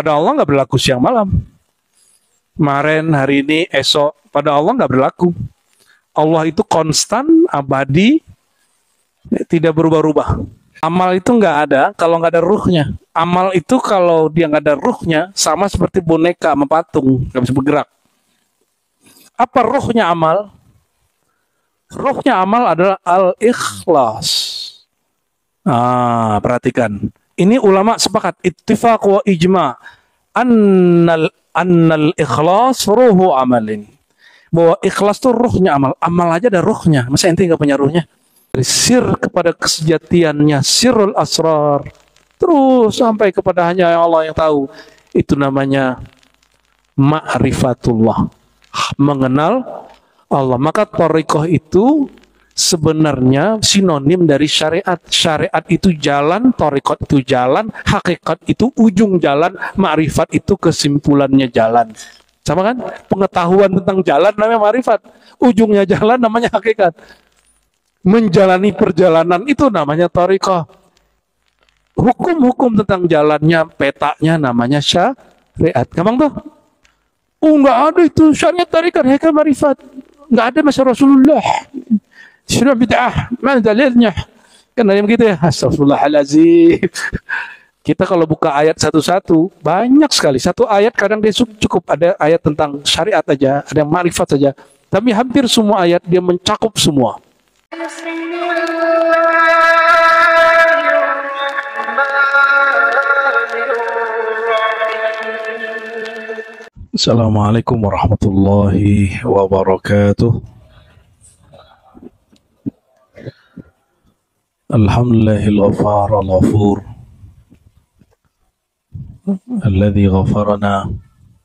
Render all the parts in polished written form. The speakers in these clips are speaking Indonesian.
Pada Allah nggak berlaku siang malam. Kemarin, hari ini, esok. Pada Allah nggak berlaku. Allah itu konstan, abadi, tidak berubah-ubah. Amal itu nggak ada kalau nggak ada ruhnya. Amal itu kalau dia nggak ada ruhnya, sama seperti boneka sama patung, nggak bisa bergerak. Apa ruhnya amal? Ruhnya amal adalah al-ikhlas. Perhatikan. Ini ulama sepakat, ittifaq wa ijma' annal ikhlas ruhu amalin. Bahwa ikhlas itu ruhnya amal. Amal aja ada ruhnya. Masa ente nggak punya ruhnya? Dari sir kepada kesejatiannya, sirul asrar. Terus sampai kepada hanya Allah yang tahu. Itu namanya ma'rifatullah. Mengenal Allah. Maka thariqah itu sebenarnya sinonim dari syariat. Syariat itu jalan, thariqah itu jalan, hakikat itu ujung jalan, ma'rifat itu kesimpulannya jalan. Sama kan? Pengetahuan tentang jalan namanya ma'rifat. Ujungnya jalan namanya hakikat. Menjalani perjalanan itu namanya thariqah. Hukum-hukum tentang jalannya, petanya namanya syariat. Gampang tuh? Nggak ada itu syariat thariqah, hakikat ma'rifat. Nggak ada masa Rasulullah. Sudah bid'ah. Mana dalilnya? Kan ada yang begitu ya. Astagfirullahaladzim. Kita kalau buka ayat satu-satu, banyak sekali. Satu ayat kadang dia cukup ada ayat tentang syariat aja, ada yang ma'rifat saja. Tapi hampir semua ayat dia mencakup semua. Assalamualaikum warahmatullahi wabarakatuh. Alhamdulillahil ghafar al-ghafur alladzi ghafarana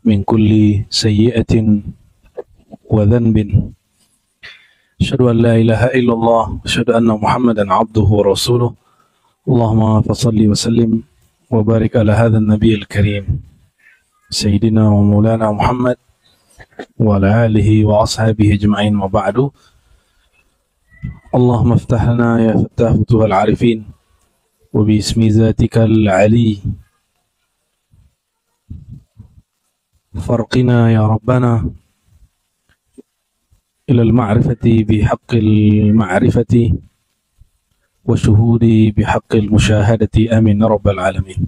min kulli sayyi'atin wa dhanbin. Asyhadu an la ilaha illallah wa asyhadu anna Muhammadan abduhu wa rasuluh. Allahumma fashalli wa sallim wa barik ala hadzal nabiyil karim sayyidina wa maulana Muhammad wa ala alihi wa ashabihi ajma'in wa ba'du. Allahumma iftah lana ya fattah futuhal arifin wa bi ismi zatikal ali farqina ya rabbana ila al-ma'rifati bi haqqil ma'rifati wa syuhudi bi haqqil musyahadati amin ya rabbal alamin.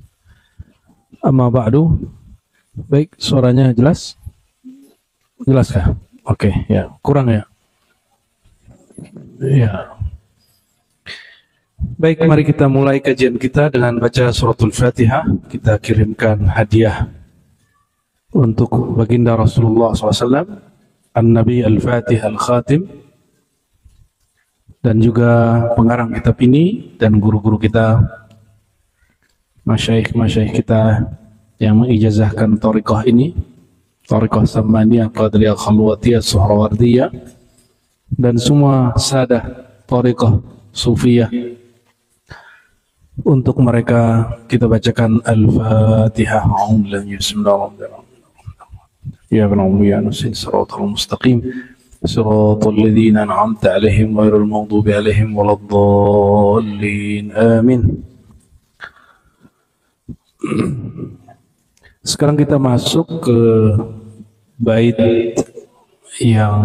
Amma ba'du. Baik, suaranya jelas? Jelas kah? Oke, ya. Kurang ya? Ya. Baik, mari kita mulai kajian kita dengan baca suratul Fatihah. Kita kirimkan hadiah untuk baginda Rasulullah SAW, An-Nabi Al-Fatih Al-Khatim, dan juga pengarang kitab ini dan guru-guru kita, masyaikh-masyaikh kita yang mengijazahkan thariqah ini, thariqah Samaniyah, Qadiriyah, Khalwatiyah, Suhrawardiyah, dan semua sadah thariqah Sufiyah. Untuk mereka kita bacakan Al-Fatihah. Bismillahirrahmanirrahim. Ya Rabbi ya Nasin siratal mustaqim siratal ladzina an'amta 'alaihim ghairil maghdubi 'alaihim waladdallin. Amin. Sekarang kita masuk ke bait yang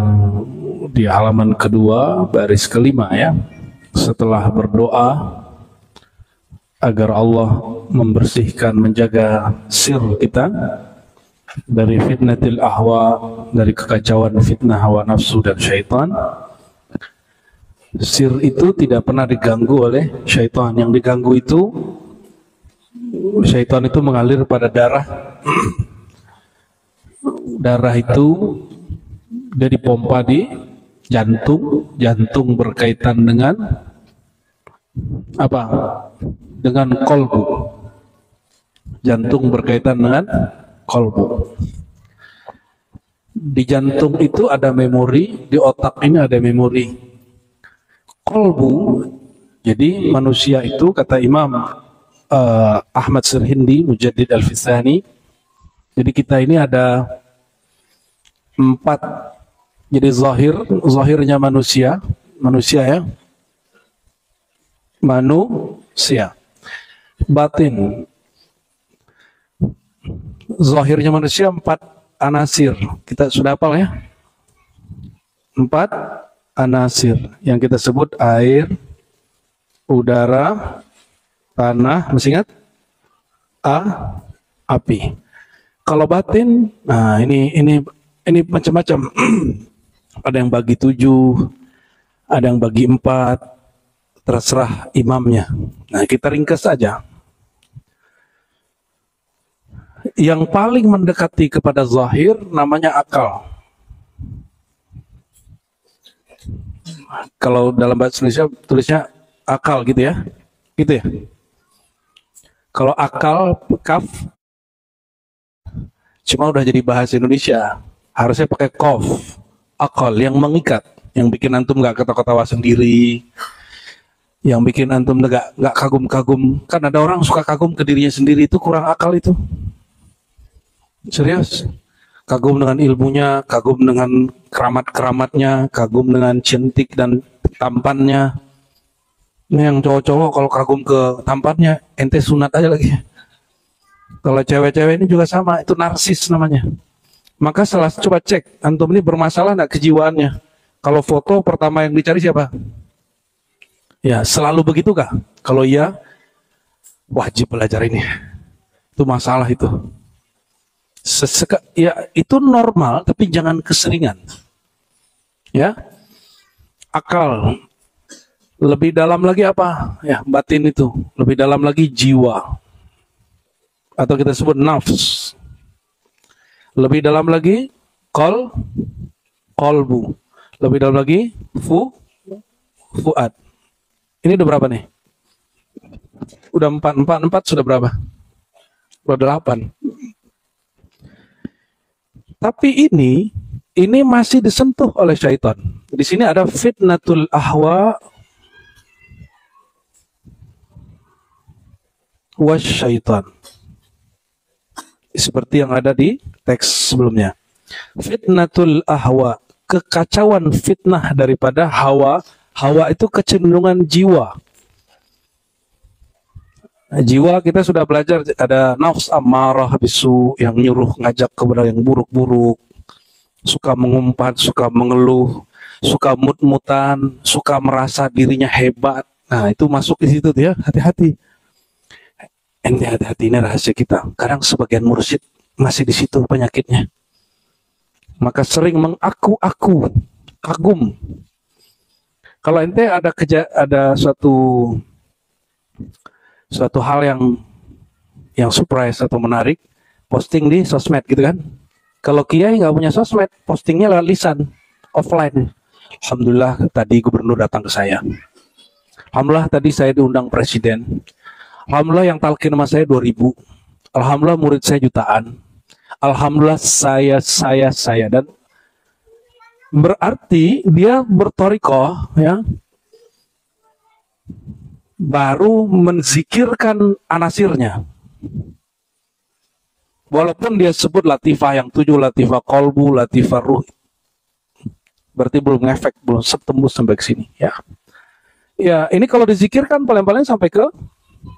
di halaman kedua, baris kelima ya. Setelah berdoa agar Allah membersihkan, menjaga sir kita dari fitnatil ahwa, dari kekacauan fitnah hawa nafsu dan syaitan. Sir itu tidak pernah diganggu oleh syaitan. Yang diganggu itu, syaitan itu mengalir pada darah. Darah itu dia dipompa di jantung. Jantung berkaitan dengan apa? Dengan kolbu. Jantung berkaitan dengan kolbu. Di jantung itu ada memori, di otak ini ada memori. Kolbu, jadi manusia itu kata Imam Ahmad Sirhindi, Mujaddid Al-Fisani, jadi kita ini ada 4. Jadi zahirnya manusia ya, manusia. Batin, Zahirnya manusia 4 anasir. Kita sudah hafal ya? 4 anasir yang kita sebut air, udara, tanah, masih ingat? Api. Kalau batin, nah ini macam-macam. Ada yang bagi 7, ada yang bagi 4, terserah imamnya. Nah, kita ringkas saja. Yang paling mendekati kepada zahir namanya akal. Kalau dalam bahasa Indonesia tulisnya akal gitu ya. Gitu ya. Kalau akal, kaf, cuma udah jadi bahasa Indonesia. Harusnya pakai kof. Akal, yang mengikat. Yang bikin antum gak ketawa-ketawa sendiri. Yang bikin antum gak kagum-kagum. Kan ada orang suka kagum ke dirinya sendiri, itu kurang akal itu. Serius. Kagum dengan ilmunya, kagum dengan keramat-keramatnya, kagum dengan cantik dan tampannya. Ini yang cowok-cowok kalau kagum ke tampannya, ente sunat aja lagi. Kalau cewek-cewek ini juga sama, itu narsis namanya. Maka coba cek, antum ini bermasalah nggak kejiwaannya. Kalau foto pertama yang dicari siapa? Ya, selalu begitu kah? Kalau iya, wajib belajar ini. Itu masalah itu. Ya, itu normal, tapi jangan keseringan. Ya, akal. Lebih dalam lagi apa? Ya, batin itu. Lebih dalam lagi jiwa. Atau kita sebut nafs. Lebih dalam lagi kolbu. Lebih dalam lagi fuad. Ini udah berapa nih? Udah 4 sudah berapa? Udah 8. Tapi ini masih disentuh oleh syaitan. Di sini ada fitnatul ahwa wasyaitan. Seperti yang ada di teks sebelumnya. Fitnatul ahwa, kekacauan fitnah daripada hawa. Hawa itu kecenderungan jiwa. Jiwa kita sudah belajar, ada nafs ammarah bisu yang nyuruh ngajak kepada yang buruk-buruk. Suka mengumpat, suka mengeluh, suka mut-mutan, suka merasa dirinya hebat. Nah, itu masuk di situ ya, hati-hati. Ente hati-hati, ini rahasia kita. Kadang sebagian mursyid masih di situ penyakitnya. Maka sering mengaku-aku, kagum. Kalau ente ada suatu hal yang surprise atau menarik, posting di sosmed gitu kan. Kalau kiai nggak punya sosmed, postingnya lewat lisan, offline. Alhamdulillah tadi gubernur datang ke saya. Alhamdulillah tadi saya diundang presiden. Alhamdulillah yang talqin sama saya 2.000. Alhamdulillah murid saya jutaan. Alhamdulillah saya. Dan berarti dia bertorikoh ya, baru menzikirkan anasirnya. Walaupun dia sebut latifah yang 7, latifah kolbu, latifah ruh, berarti belum ngefek, belum tembus sampai ke sini ya. Ya, ini kalau dizikirkan paling-paling sampai ke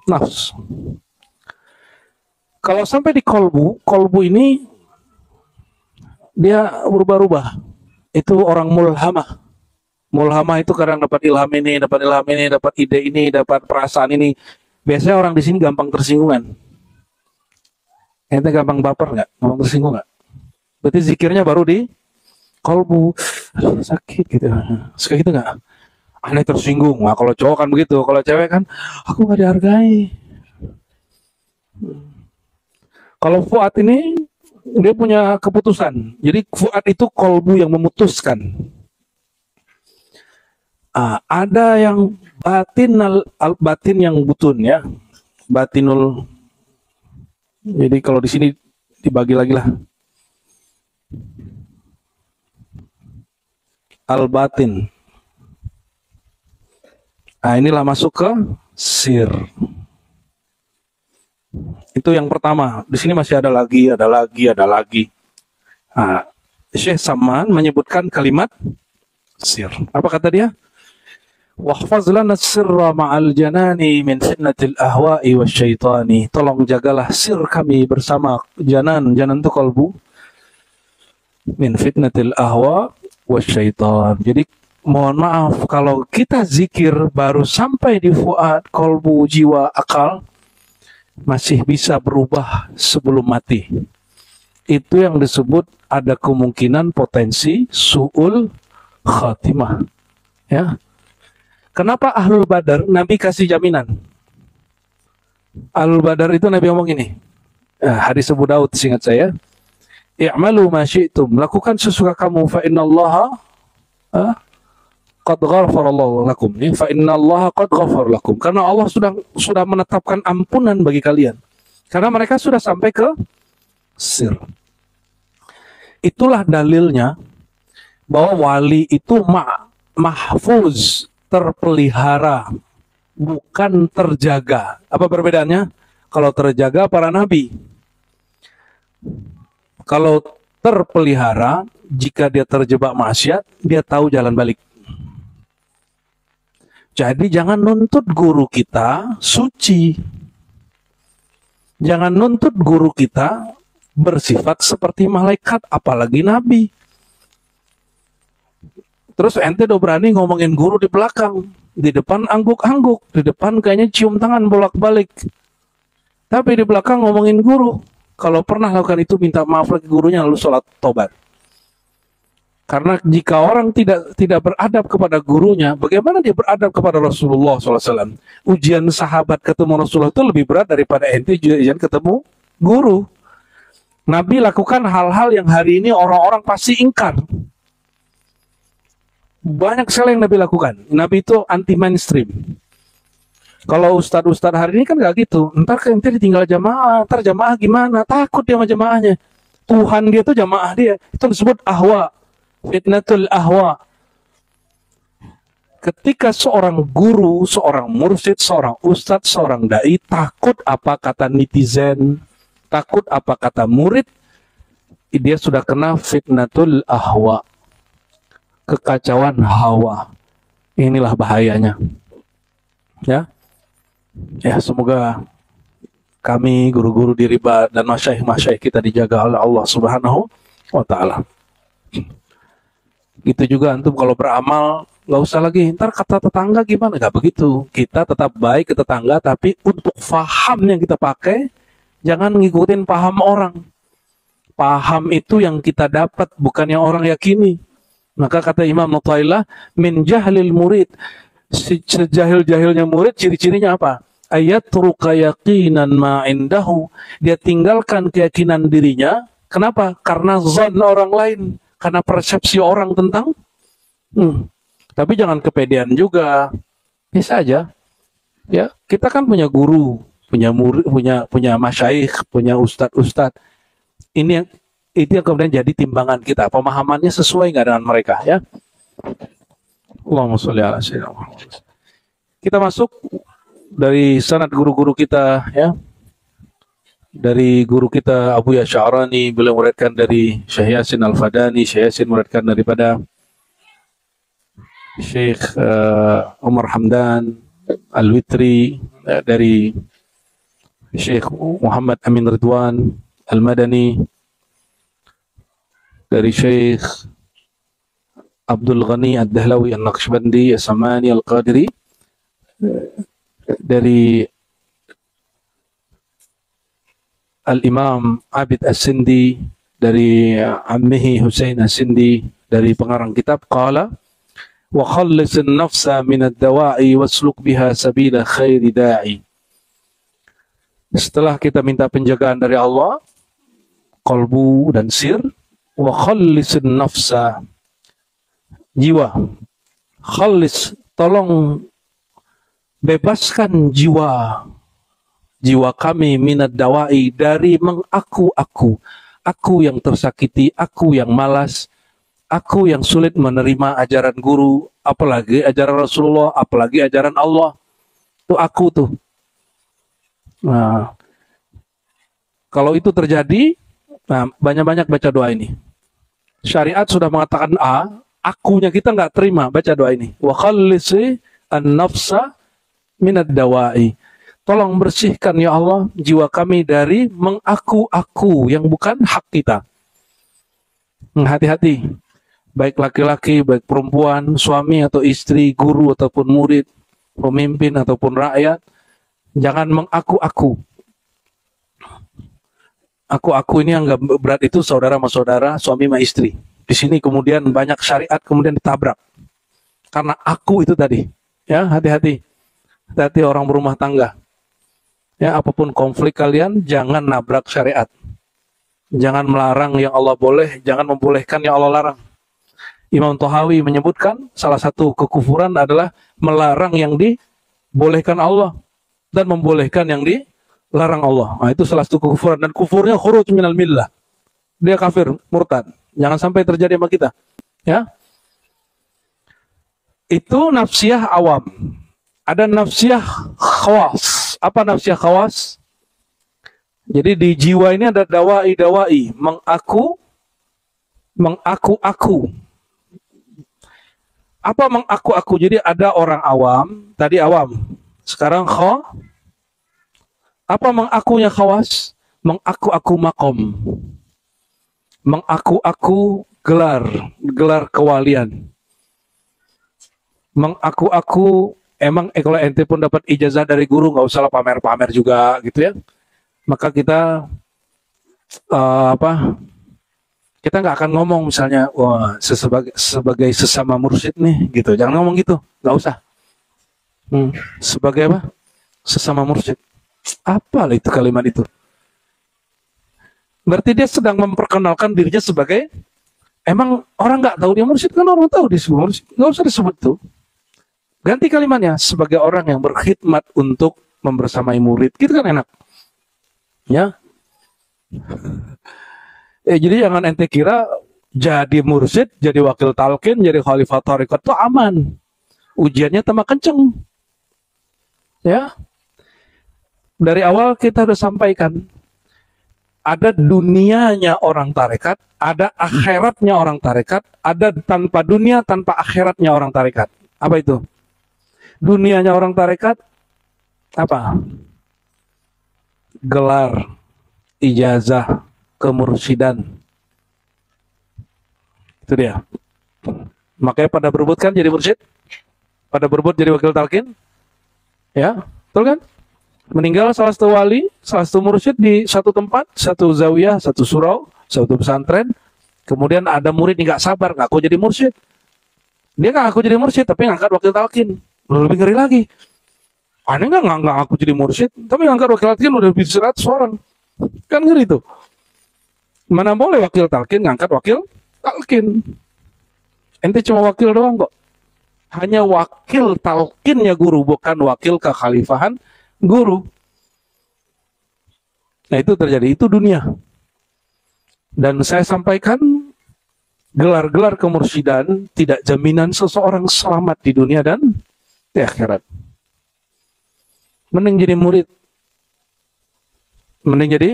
nafs. Kalau sampai di kolbu ini dia berubah-ubah. Itu orang mulhamah. Mulhamah itu kadang dapat ilham ini, dapat ide ini, dapat perasaan ini. Biasanya orang di sini gampang tersinggungan. Ente gampang baper nggak? Gampang tersinggung nggak? Berarti zikirnya baru di kolbu. Aduh, sakit gitu. Suka gitu nggak? Aneh tersinggung. Nah, kalau cowok kan begitu. Kalau cewek kan, aku nggak dihargai. Kalau fuad ini dia punya keputusan. Jadi fuad itu kolbu yang memutuskan. Ada yang batin yang butun ya, batinul. Jadi kalau di sini dibagi lagi lah. Al-batin. Inilah masuk ke sir. Itu yang pertama. Di sini masih ada lagi. Syekh Saman menyebutkan kalimat sir. Apa kata dia? Wahfaz lana sirra ma'al janani min fitnatil ahwa'i wasyaitani. Tolong jagalah sir kami bersama janan. Janan itu kalbu. Min fitnatil ahwa wasyaitan. Jadi mohon maaf kalau kita zikir baru sampai di fuad, kalbu, jiwa, akal, masih bisa berubah sebelum mati. Itu yang disebut ada kemungkinan potensi su'ul khatimah. Ya. Kenapa Ahlul Badar Nabi kasih jaminan? Ahlul Badar itu Nabi ngomong ini. Hadis Abu Daud seingat saya. I'malu ma syi'tum, lakukan sesuka kamu fa innallaha qad ghafarallahu lakum. Fa innallaha qad ghafar lakum. Karena Allah sudah menetapkan ampunan bagi kalian. Karena mereka sudah sampai ke sir. Itulah dalilnya bahwa wali itu mahfuz, terpelihara, bukan terjaga. Apa perbedaannya? Kalau terjaga para nabi. Kalau terpelihara, jika dia terjebak maksiat, dia tahu jalan balik. Jadi jangan nuntut guru kita suci. Jangan nuntut guru kita bersifat seperti malaikat, apalagi nabi. Terus ente udah berani ngomongin guru di belakang, di depan angguk-angguk, di depan kayaknya cium tangan bolak-balik. Tapi di belakang ngomongin guru. Kalau pernah lakukan itu minta maaf lagi gurunya lalu sholat tobat. Karena jika orang tidak beradab kepada gurunya, bagaimana dia beradab kepada Rasulullah SAW? Ujian sahabat ketemu Rasulullah itu lebih berat daripada ente ujian ketemu guru. Nabi lakukan hal-hal yang hari ini orang-orang pasti ingkar. Banyak sekali yang Nabi lakukan. Nabi itu anti mainstream. Kalau ustadz-ustadz hari ini kan gak gitu. Ntar ente ditinggal jamaah, ntar jamaah gimana? Takut dia sama jamaahnya. Tuhan dia tuh jamaah dia. Itu disebut ahwa. Fitnatul ahwa. Ketika seorang guru, seorang mursyid, seorang ustadz, seorang dai takut apa kata netizen, takut apa kata murid, dia sudah kena fitnatul ahwa. Kekacauan hawa. Inilah bahayanya. Ya. Ya, semoga kami guru-guru di riba dan masyaikh-masyaikh kita dijaga oleh Allah Subhanahu wa taala. Gitu juga antum kalau beramal nggak usah lagi ntar kata tetangga gimana, nggak begitu. Kita tetap baik ke tetangga, tapi untuk faham yang kita pakai jangan ngikutin paham orang. Paham itu yang kita dapat, bukan yang orang yakini. Maka kata Imam Nu'taillah, min jahlil murid, sejahil-jahilnya murid ciri-cirinya apa? Ayatruka yaqinan ma indahu, dia tinggalkan keyakinan dirinya. Kenapa? Karena zon orang lain, karena persepsi orang tentang. Tapi jangan kepedean juga. Bisa aja. Ya, kita kan punya guru, punya murid, punya masyaikh, punya ustadz. Ini yang kemudian jadi timbangan kita. Pemahamannya sesuai nggak dengan mereka, ya? Allahumma sholli ala sayyidina Muhammad. Kita masuk dari sanad guru-guru kita, ya. Dari guru kita Abu Ya'sya'rani, beliau meriwayatkan dari Syekh Yasin Al-Fadani, Syekh Yasin meriwayatkan daripada Syekh Umar Hamdan Al-Witri, dari Syekh Muhammad Amin Ridwan Al-Madani, dari Syekh Abdul Ghani Ad-Dahlawi An-Naqshbandi As-Samani Al-Qadiri, dari Al-Imam Abid As-Sindi, dari Ammihi Husain As-Sindi, dari pengarang kitab, qala wa khallisin nafsa min ad-dawa'i wasluk biha sabila khairi da'i. Setelah kita minta penjagaan dari Allah, qalbu dan sir, wa khallisin nafsa, jiwa, khallis, tolong bebaskan jiwa kami minad dawai, dari mengaku-aku, aku yang tersakiti, aku yang malas, aku yang sulit menerima ajaran guru, apalagi ajaran Rasulullah, apalagi ajaran Allah. Itu aku tuh. Nah, kalau itu terjadi, nah, banyak-banyak baca doa ini. Syariat sudah mengatakan A, akunya kita nggak terima, baca doa ini. Wa khallisi an-nafsa minad dawa'i. Tolong bersihkan ya Allah jiwa kami dari mengaku-aku yang bukan hak kita. Hati-hati, baik laki-laki, baik perempuan, suami atau istri, guru ataupun murid, pemimpin ataupun rakyat, jangan mengaku-aku. Aku ini yang nggak berat itu saudara sama saudara, suami sama istri. Di sini kemudian banyak syariat kemudian ditabrak karena aku itu tadi. Ya, hati-hati. Hati-hati orang berumah tangga. Ya, apapun konflik kalian, jangan nabrak syariat. Jangan melarang yang Allah boleh, jangan membolehkan yang Allah larang. Imam Thahawi menyebutkan salah satu kekufuran adalah melarang yang dibolehkan Allah dan membolehkan yang dilarang Allah. Nah, itu salah satu kekufuran dan kufurnya khuruj minal millah. Dia kafir, murtad. Jangan sampai terjadi sama kita. Ya. Itu nafsiyah awam. Ada nafsiyah khawas. Apa nafsiyah khawas? Jadi di jiwa ini ada dawai, mengaku. Apa mengaku-aku? Jadi ada orang awam, tadi awam, sekarang khawas. Apa mengakunya khawas? Mengaku-aku makom. Mengaku-aku gelar kewalian. Mengaku-aku, emang kalau ente pun dapat ijazah dari guru, nggak usah pamer-pamer juga gitu ya. Maka kita kita nggak akan ngomong misalnya, wah sebagai sesama mursyid nih gitu. Jangan ngomong gitu, nggak usah. Sebagai apa? Sesama mursyid. Apa itu kalimat itu? Berarti dia sedang memperkenalkan dirinya sebagai, emang orang nggak tahu dia mursyid, kan orang tahu dia sebagai mursyid. Nggak usah disebut itu. Ganti kalimatnya, sebagai orang yang berkhidmat untuk membersamai murid. Gitu kan enak. Ya. Jadi jangan ente kira jadi mursyid, jadi wakil talqin, jadi khalifah thariqat itu aman. Ujiannya tambah kenceng. Ya. Dari awal kita sudah sampaikan, ada dunianya orang tarekat, ada akhiratnya orang tarekat, ada tanpa dunia, tanpa akhiratnya orang tarekat. Apa itu? Dunianya orang tarekat, apa? Gelar, ijazah, kemursyidan. Itu dia. Makanya pada berebut kan jadi mursyid? Pada berebut jadi wakil talqin? Ya, betul kan? Meninggal salah satu wali, salah satu mursyid di satu tempat, satu zawiyah, satu surau, satu pesantren. Kemudian ada murid yang nggak sabar, ngaku jadi mursyid. Dia nggak ngaku jadi mursyid, tapi ngangkat wakil talqin. Lebih ngeri lagi. Aneh nggak ngaku jadi mursyid, tapi ngangkat wakil talqin udah lebih 100 orang. Kan ngeri tuh. Mana boleh wakil talqin ngangkat wakil talqin. Ente cuma wakil doang kok. Hanya wakil talqinnya guru, bukan wakil kekhalifahan guru. Nah itu terjadi, itu dunia. Dan saya sampaikan, gelar-gelar kemursyidan tidak jaminan seseorang selamat di dunia dan di akhirat. Mending jadi murid. Mending jadi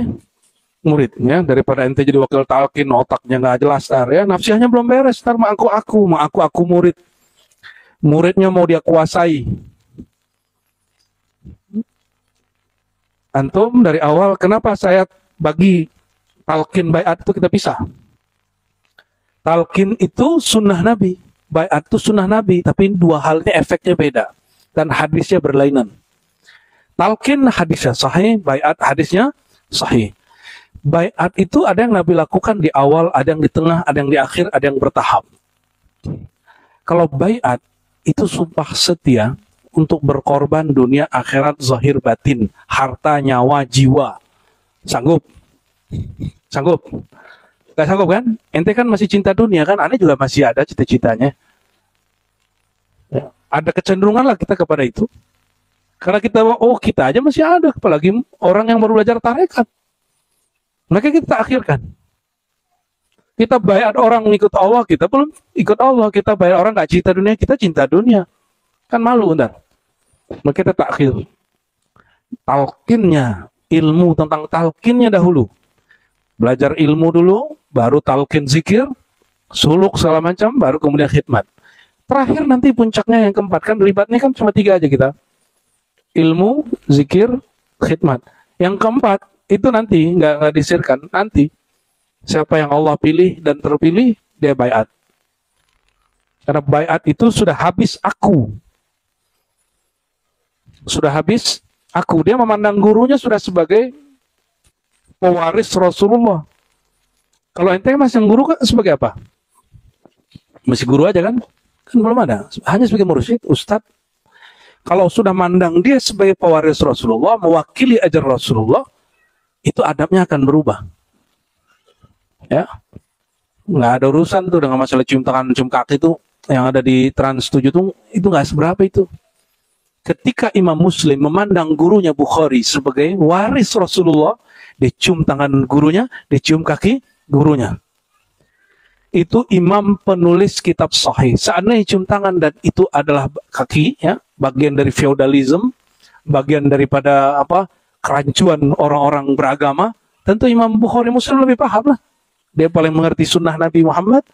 murid ya, daripada ente jadi wakil talqin, otaknya nggak jelas tar ya, nafsiahnya belum beres, tar mengaku murid. Muridnya mau dia kuasai. Antum dari awal, kenapa saya bagi talqin baiat itu kita pisah? Talqin itu sunnah Nabi, baiat itu sunnah Nabi, tapi dua hal ini efeknya beda dan hadisnya berlainan. Talqin hadisnya sahih, baiat hadisnya sahih. Baiat itu ada yang Nabi lakukan di awal, ada yang di tengah, ada yang di akhir, ada yang bertahap. Kalau baiat itu sumpah setia untuk berkorban dunia, akhirat, zahir, batin, harta, nyawa, jiwa. Sanggup? Sanggup? Gak sanggup kan? Ente kan masih cinta dunia kan? Aneh juga masih ada cita-citanya. Ya. Ada kecenderungan lah kita kepada itu. Karena kita aja masih ada, apalagi orang yang baru belajar tarekat. Maka kita akhirkan. Kita bayar orang ikut Allah, kita belum ikut Allah. Kita bayar orang gak cinta dunia, kita cinta dunia. Kan malu ntar. Maka kita takhir. Talqinnya, ilmu tentang talqinnya dahulu. Belajar ilmu dulu, baru talqin zikir, suluk segala macam, baru kemudian khidmat. Terakhir nanti puncaknya yang keempat, kan ribatnya kan cuma 3 aja kita. Ilmu, zikir, khidmat. Yang keempat itu nanti nggak disirkan. Nanti siapa yang Allah pilih dan terpilih, dia baiat. Karena baiat itu sudah habis aku. Sudah habis aku. Dia memandang gurunya sudah sebagai pewaris Rasulullah. Kalau ente masih yang guru kan sebagai apa? Masih guru aja kan? Kan belum ada. Hanya sebagai mursyid, ustadz. Kalau sudah mandang dia sebagai pewaris Rasulullah, mewakili ajar Rasulullah, itu adabnya akan berubah. Ya, nggak ada urusan tuh dengan masalah cium tangan, cium kaki itu yang ada di Trans 7 tuh, itu nggak seberapa itu. Ketika Imam Muslim memandang gurunya Bukhari sebagai waris Rasulullah, dia cium tangan gurunya, dia cium kaki gurunya. Itu imam penulis kitab sahih. Seandainya cium tangan dan itu adalah kaki, ya, bagian dari feodalisme, bagian daripada apa kerancuan orang-orang beragama, tentu Imam Bukhari Muslim lebih paham lah. Dia paling mengerti sunnah Nabi Muhammad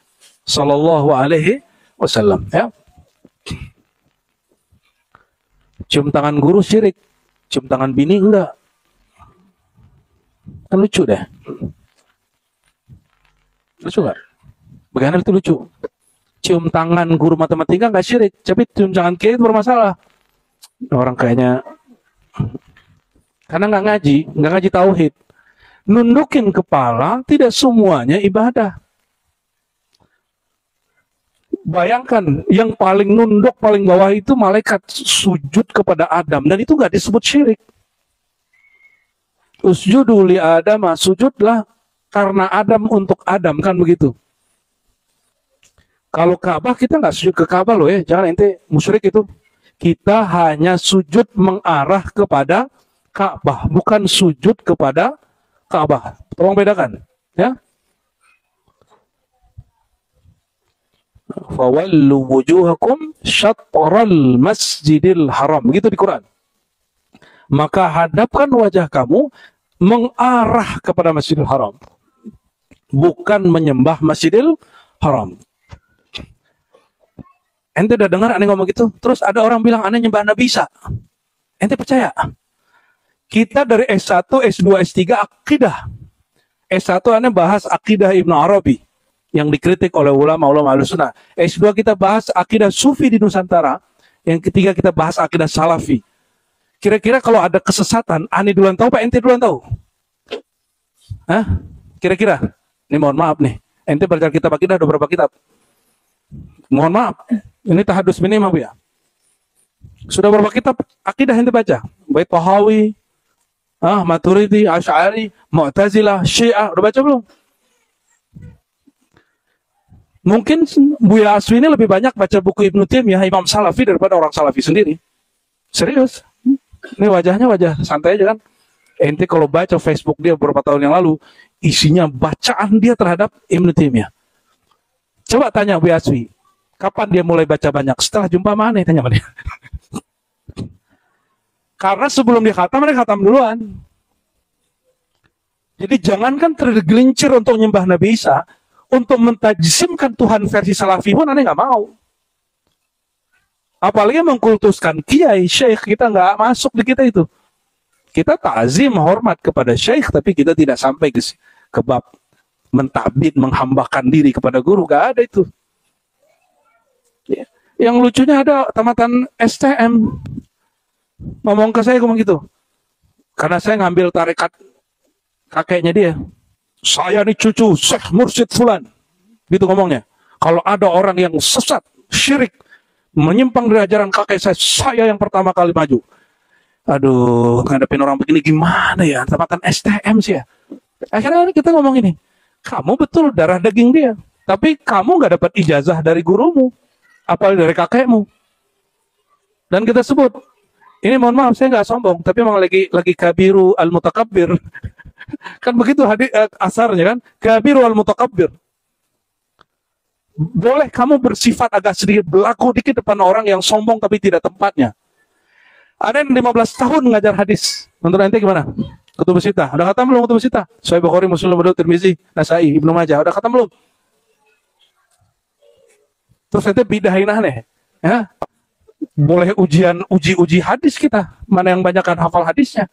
Sallallahu Alaihi Wasallam. Ya. Cium tangan guru syirik, cium tangan bini enggak. Kan lucu deh. Lucu gak? Bagaimana itu lucu? Cium tangan guru matematika nggak syirik, tapi cium tangan kiai itu bermasalah. Orang kayaknya karena nggak ngaji tauhid. Nundukin kepala tidak semuanya ibadah. Bayangkan yang paling nunduk paling bawah itu malaikat sujud kepada Adam dan itu nggak disebut syirik. Usjudu li Adam, sujudlah karena Adam untuk Adam, kan begitu. Kalau Ka'bah kita nggak sujud ke Ka'bah loh ya, jangan ente musyrik itu. Kita hanya sujud mengarah kepada Ka'bah, bukan sujud kepada Ka'bah. Tolong bedakan, ya. Fawallu wujuhakum syatral masjidil haram, begitu di Quran. Maka hadapkan wajah kamu mengarah kepada Masjidil Haram, bukan menyembah Masjidil Haram. Ente udah dengar aneh ngomong gitu? Terus ada orang bilang aneh nyembah Nabi Isa. Ente percaya? Kita dari S1, S2, S3 akidah. S1 aneh bahas akidah Ibnu Arabi yang dikritik oleh ulama-ulama Ahlussunnah. S2 kita bahas akidah Sufi di Nusantara. Yang ketiga kita bahas akidah Salafi. Kira-kira kalau ada kesesatan, aneh duluan tahu, Pak ente duluan tahu? Hah? Kira-kira? Ini mohon maaf nih. Ente baca kitab akidah ada berapa kitab? Mohon maaf. Ini tahadus minimum ya. Sudah berapa kitab akidah ente baca? Baik Tahawi, Maturidi, Asy'ari, Mu'tazilah, Syiah, udah baca belum? Mungkin Buya Aswi ini lebih banyak baca buku Ibnu Taimiyah, Imam Salafi daripada orang Salafi sendiri. Serius. Ini wajahnya wajah santai aja kan. Ente kalau baca Facebook dia beberapa tahun yang lalu, isinya bacaan dia terhadap Ibnu Taimiyah. Coba tanya Buya Aswi, kapan dia mulai baca banyak? Setelah jumpa mana? Tanya sama dia. Karena sebelum dia khatam duluan. Jadi jangankan tergelincir untuk nyembah Nabi Isa, untuk mentajsimkan Tuhan versi Salafi pun aneh nggak mau. Apalagi mengkultuskan kiai, syekh, kita nggak masuk di kita itu. Kita ta'zim, hormat kepada syekh, tapi kita tidak sampai ke bab mentabid, menghambakan diri kepada guru, nggak ada itu. Ya. Yang lucunya ada tamatan STM ngomong ke saya ngomong gitu, karena saya ngambil tarekat kakeknya dia. Saya ini cucu Syekh Mursyid Fulan, gitu ngomongnya. Kalau ada orang yang sesat, syirik, menyimpang dari ajaran kakek saya yang pertama kali maju. Aduh, ngadepin orang begini gimana ya? Tamatan STM sih ya. Akhirnya kita ngomong ini, kamu betul darah daging dia, tapi kamu nggak dapat ijazah dari gurumu, apalagi dari kakekmu. Dan kita sebut, ini mohon maaf saya nggak sombong, tapi memang lagi kabiru al-mutakabbir. Kan begitu asarnya kan, kabiru al-mutakabbir. Boleh kamu bersifat agak sedikit berlaku dikit depan orang yang sombong tapi tidak tempatnya. Ada yang 15 tahun ngajar hadis. Menurut ente gimana? Kutubus Sittah. Udah khatam belum Kutubus Sittah? Sahih Bukhari, Muslim, Abu Daud, Tirmizi, Nasai, Ibnu Majah. Udah khatam belum? Terus ente bidahin aneh. Ya. Boleh uji hadis kita. Mana yang banyak kan hafal hadisnya.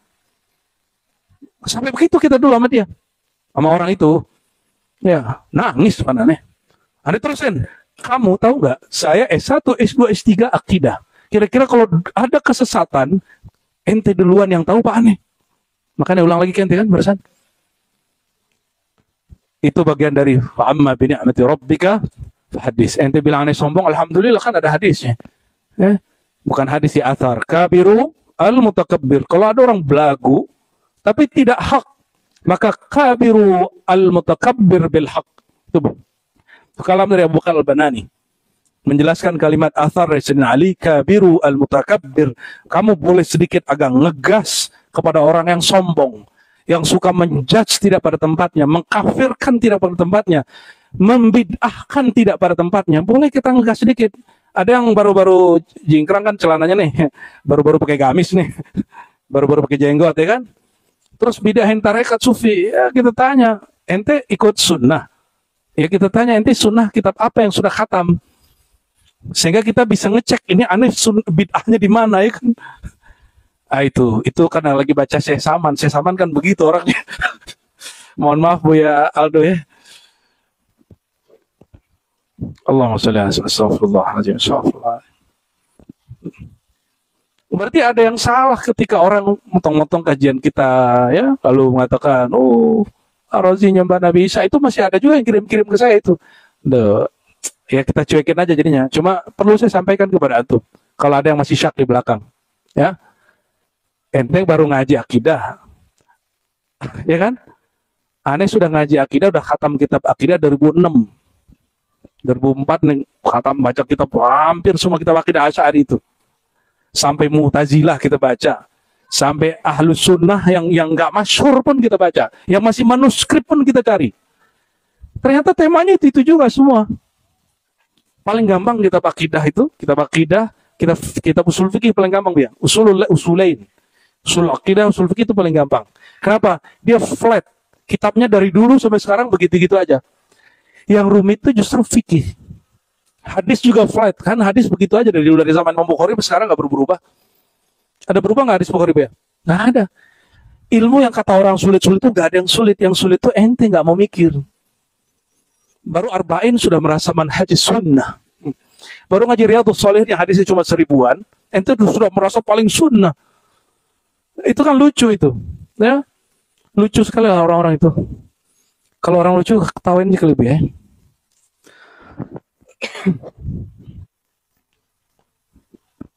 Sampai begitu kita dulu sama dia. Sama orang itu. Ya, nangis mana nih. Ane terusin. Kamu tahu nggak? Saya S1, S2, S3 akidah. Kira-kira kalau ada kesesatan, ente duluan yang tahu Pak Ane. Makanya ulang lagi ke ente kan barusan. Itu bagian dari fa'amma bi ni'mati rabbika hadis. Ente bilang aneh sombong, alhamdulillah kan ada hadisnya. Bukan hadis di athar. Kabiru al-mutakabbir. Kalau ada orang belagu tapi tidak hak, maka kabiru al-mutakabbir bil haq. Itu kalam dari Abu Bakar Al-Banani menjelaskan kalimat athar dari Sayyidina Ali, kabiru al-mutakabbir. Kamu boleh sedikit agak ngegas kepada orang yang sombong, yang suka menjudge tidak pada tempatnya, mengkafirkan tidak pada tempatnya, membid'ahkan tidak pada tempatnya. Boleh kita ngegas sedikit. Ada yang baru-baru jingkrang kan celananya nih, baru-baru pakai gamis nih, baru-baru pakai jenggot ya kan. Terus bidahin tarekat sufi, ya kita tanya, ente ikut sunnah? Ya kita tanya, ente sunnah kitab apa yang sudah khatam? Sehingga kita bisa ngecek ini aneh bid'ahnya di mana ya kan. Ah itu karena lagi baca Syekh Saman kan begitu orangnya. Mohon maaf Bu ya Aldo ya. Allahumma sholli ala astagfirullahaladzim. Berarti ada yang salah ketika orang motong-motong kajian kita ya, lalu mengatakan, oh Ar-Razi nyembah Nabi Isa. Itu masih ada juga yang kirim-kirim ke saya itu. Ya kita cuekin aja jadinya. Cuma perlu saya sampaikan kepada antum, kalau ada yang masih syak di belakang, ya. Ente baru ngaji akidah, ya kan? Aneh sudah ngaji akidah, udah khatam kitab akidah 2006. 2004 nih khatam baca kitab hampir semua kitab akidah Asy'ari itu. Sampai Mu'tazilah kita baca. Sampai Ahlus Sunnah yang nggak masyhur pun kita baca. Yang masih manuskrip pun kita cari. Ternyata temanya itu juga semua. Paling gampang kitab akidah itu, kitab usul fikih paling gampang dia. Usulain. Usul akidah, usul fikih itu paling gampang. Kenapa? Dia flat. Kitabnya dari dulu sampai sekarang begitu-gitu aja. Yang rumit itu justru fikih. Hadis juga flat, kan hadis begitu aja dari zaman Imam Bukhari sekarang nggak berubah. Ada berubah nggak hadis Bukhari ya? Nggak ada. Ilmu yang kata orang sulit-sulit itu nggak ada yang sulit. Yang sulit itu ente nggak mau mikir. Baru arba'in sudah merasa manhaj sunnah. Baru ngaji Riyadhus Shalihin yang hadisnya cuma 1000-an, ente sudah merasa paling sunnah. Itu kan lucu itu, ya. Lucu sekali lah orang-orang itu. Kalau orang lucu ketawain aja lebih ya.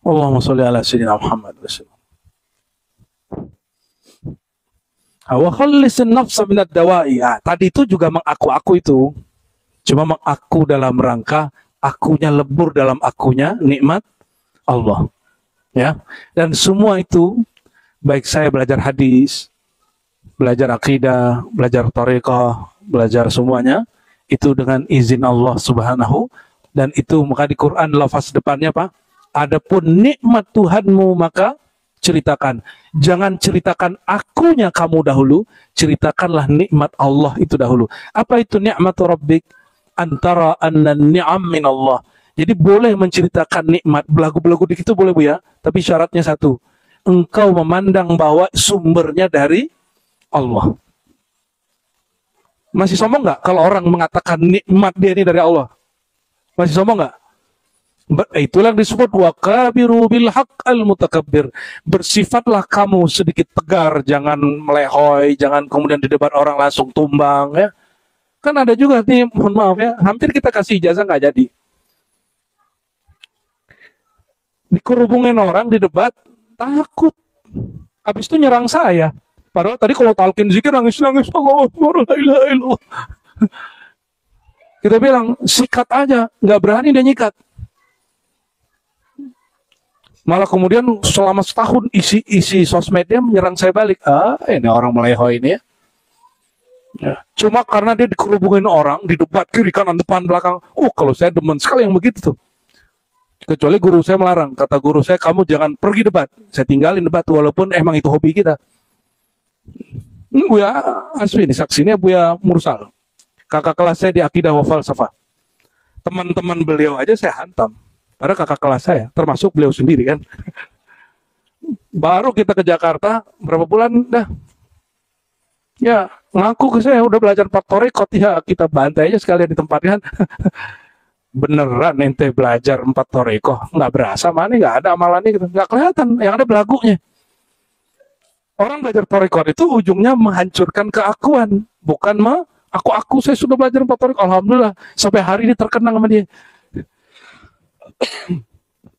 Allahumma sholli ala sayyidina Muhammad wa khallisin nafsa minad dawa'i. Tadi itu juga mengaku-aku itu. Cuma mengaku dalam rangka akunya lebur dalam akunya nikmat Allah. Ya. Dan semua itu baik saya belajar hadis, belajar akidah, belajar thariqah, belajar semuanya itu dengan izin Allah Subhanahu. Dan itu maka di Quran lafaz depannya apa? Adapun nikmat Tuhanmu maka ceritakan. Jangan ceritakan akunya kamu dahulu, ceritakanlah nikmat Allah itu dahulu. Apa itu nikmat rabbik? Antara anna ni'am min Allah. Jadi boleh menceritakan nikmat, belagu-belagu dikit itu boleh Bu ya, tapi syaratnya satu. Engkau memandang bahwa sumbernya dari Allah. Masih sombong nggak kalau orang mengatakan nikmat dia ini dari Allah? Masih sombong nggak? Itulah yang disebut wakabiru bil haq al mutakabbir. Bersifatlah kamu sedikit tegar, jangan melehoi, jangan kemudian di depan orang langsung tumbang ya. Kan ada juga nih, mohon maaf ya, hampir kita kasih ijazah nggak jadi. Dikerubungin orang di debat, takut. Habis itu nyerang saya. Padahal tadi kalau talqin zikir nangis-nangis, kita bilang sikat aja, nggak berani dia nyikat. Malah kemudian selama setahun isi sosmednya menyerang saya balik. Ini orang melehoi ini ya. Ya. Cuma karena dia dikerubungin orang, di debat kiri kanan depan belakang. Kalau saya demen sekali yang begitu tuh. Kecuali guru saya melarang. Kata guru saya, kamu jangan pergi debat. Saya tinggalin debat walaupun emang itu hobi kita. Buya Asfi ini saksinya Buya Mursal. Kakak kelas saya di Akidah wa Falsafah. Teman-teman beliau aja saya hantam. Padahal kakak kelas saya, termasuk beliau sendiri kan. Baru kita ke Jakarta, berapa bulan dah. Ya, ngaku ke saya udah belajar faktorekot, ya kita bantai aja sekalian di tempatnya. Beneran ente belajar 4 toreko, nggak berasa mana, nggak ada amalannya gitu, nggak kelihatan, yang ada belagunya. Orang belajar torekot itu ujungnya menghancurkan keakuan, bukan aku saya sudah belajar 4 toreko, alhamdulillah sampai hari ini terkenang sama dia.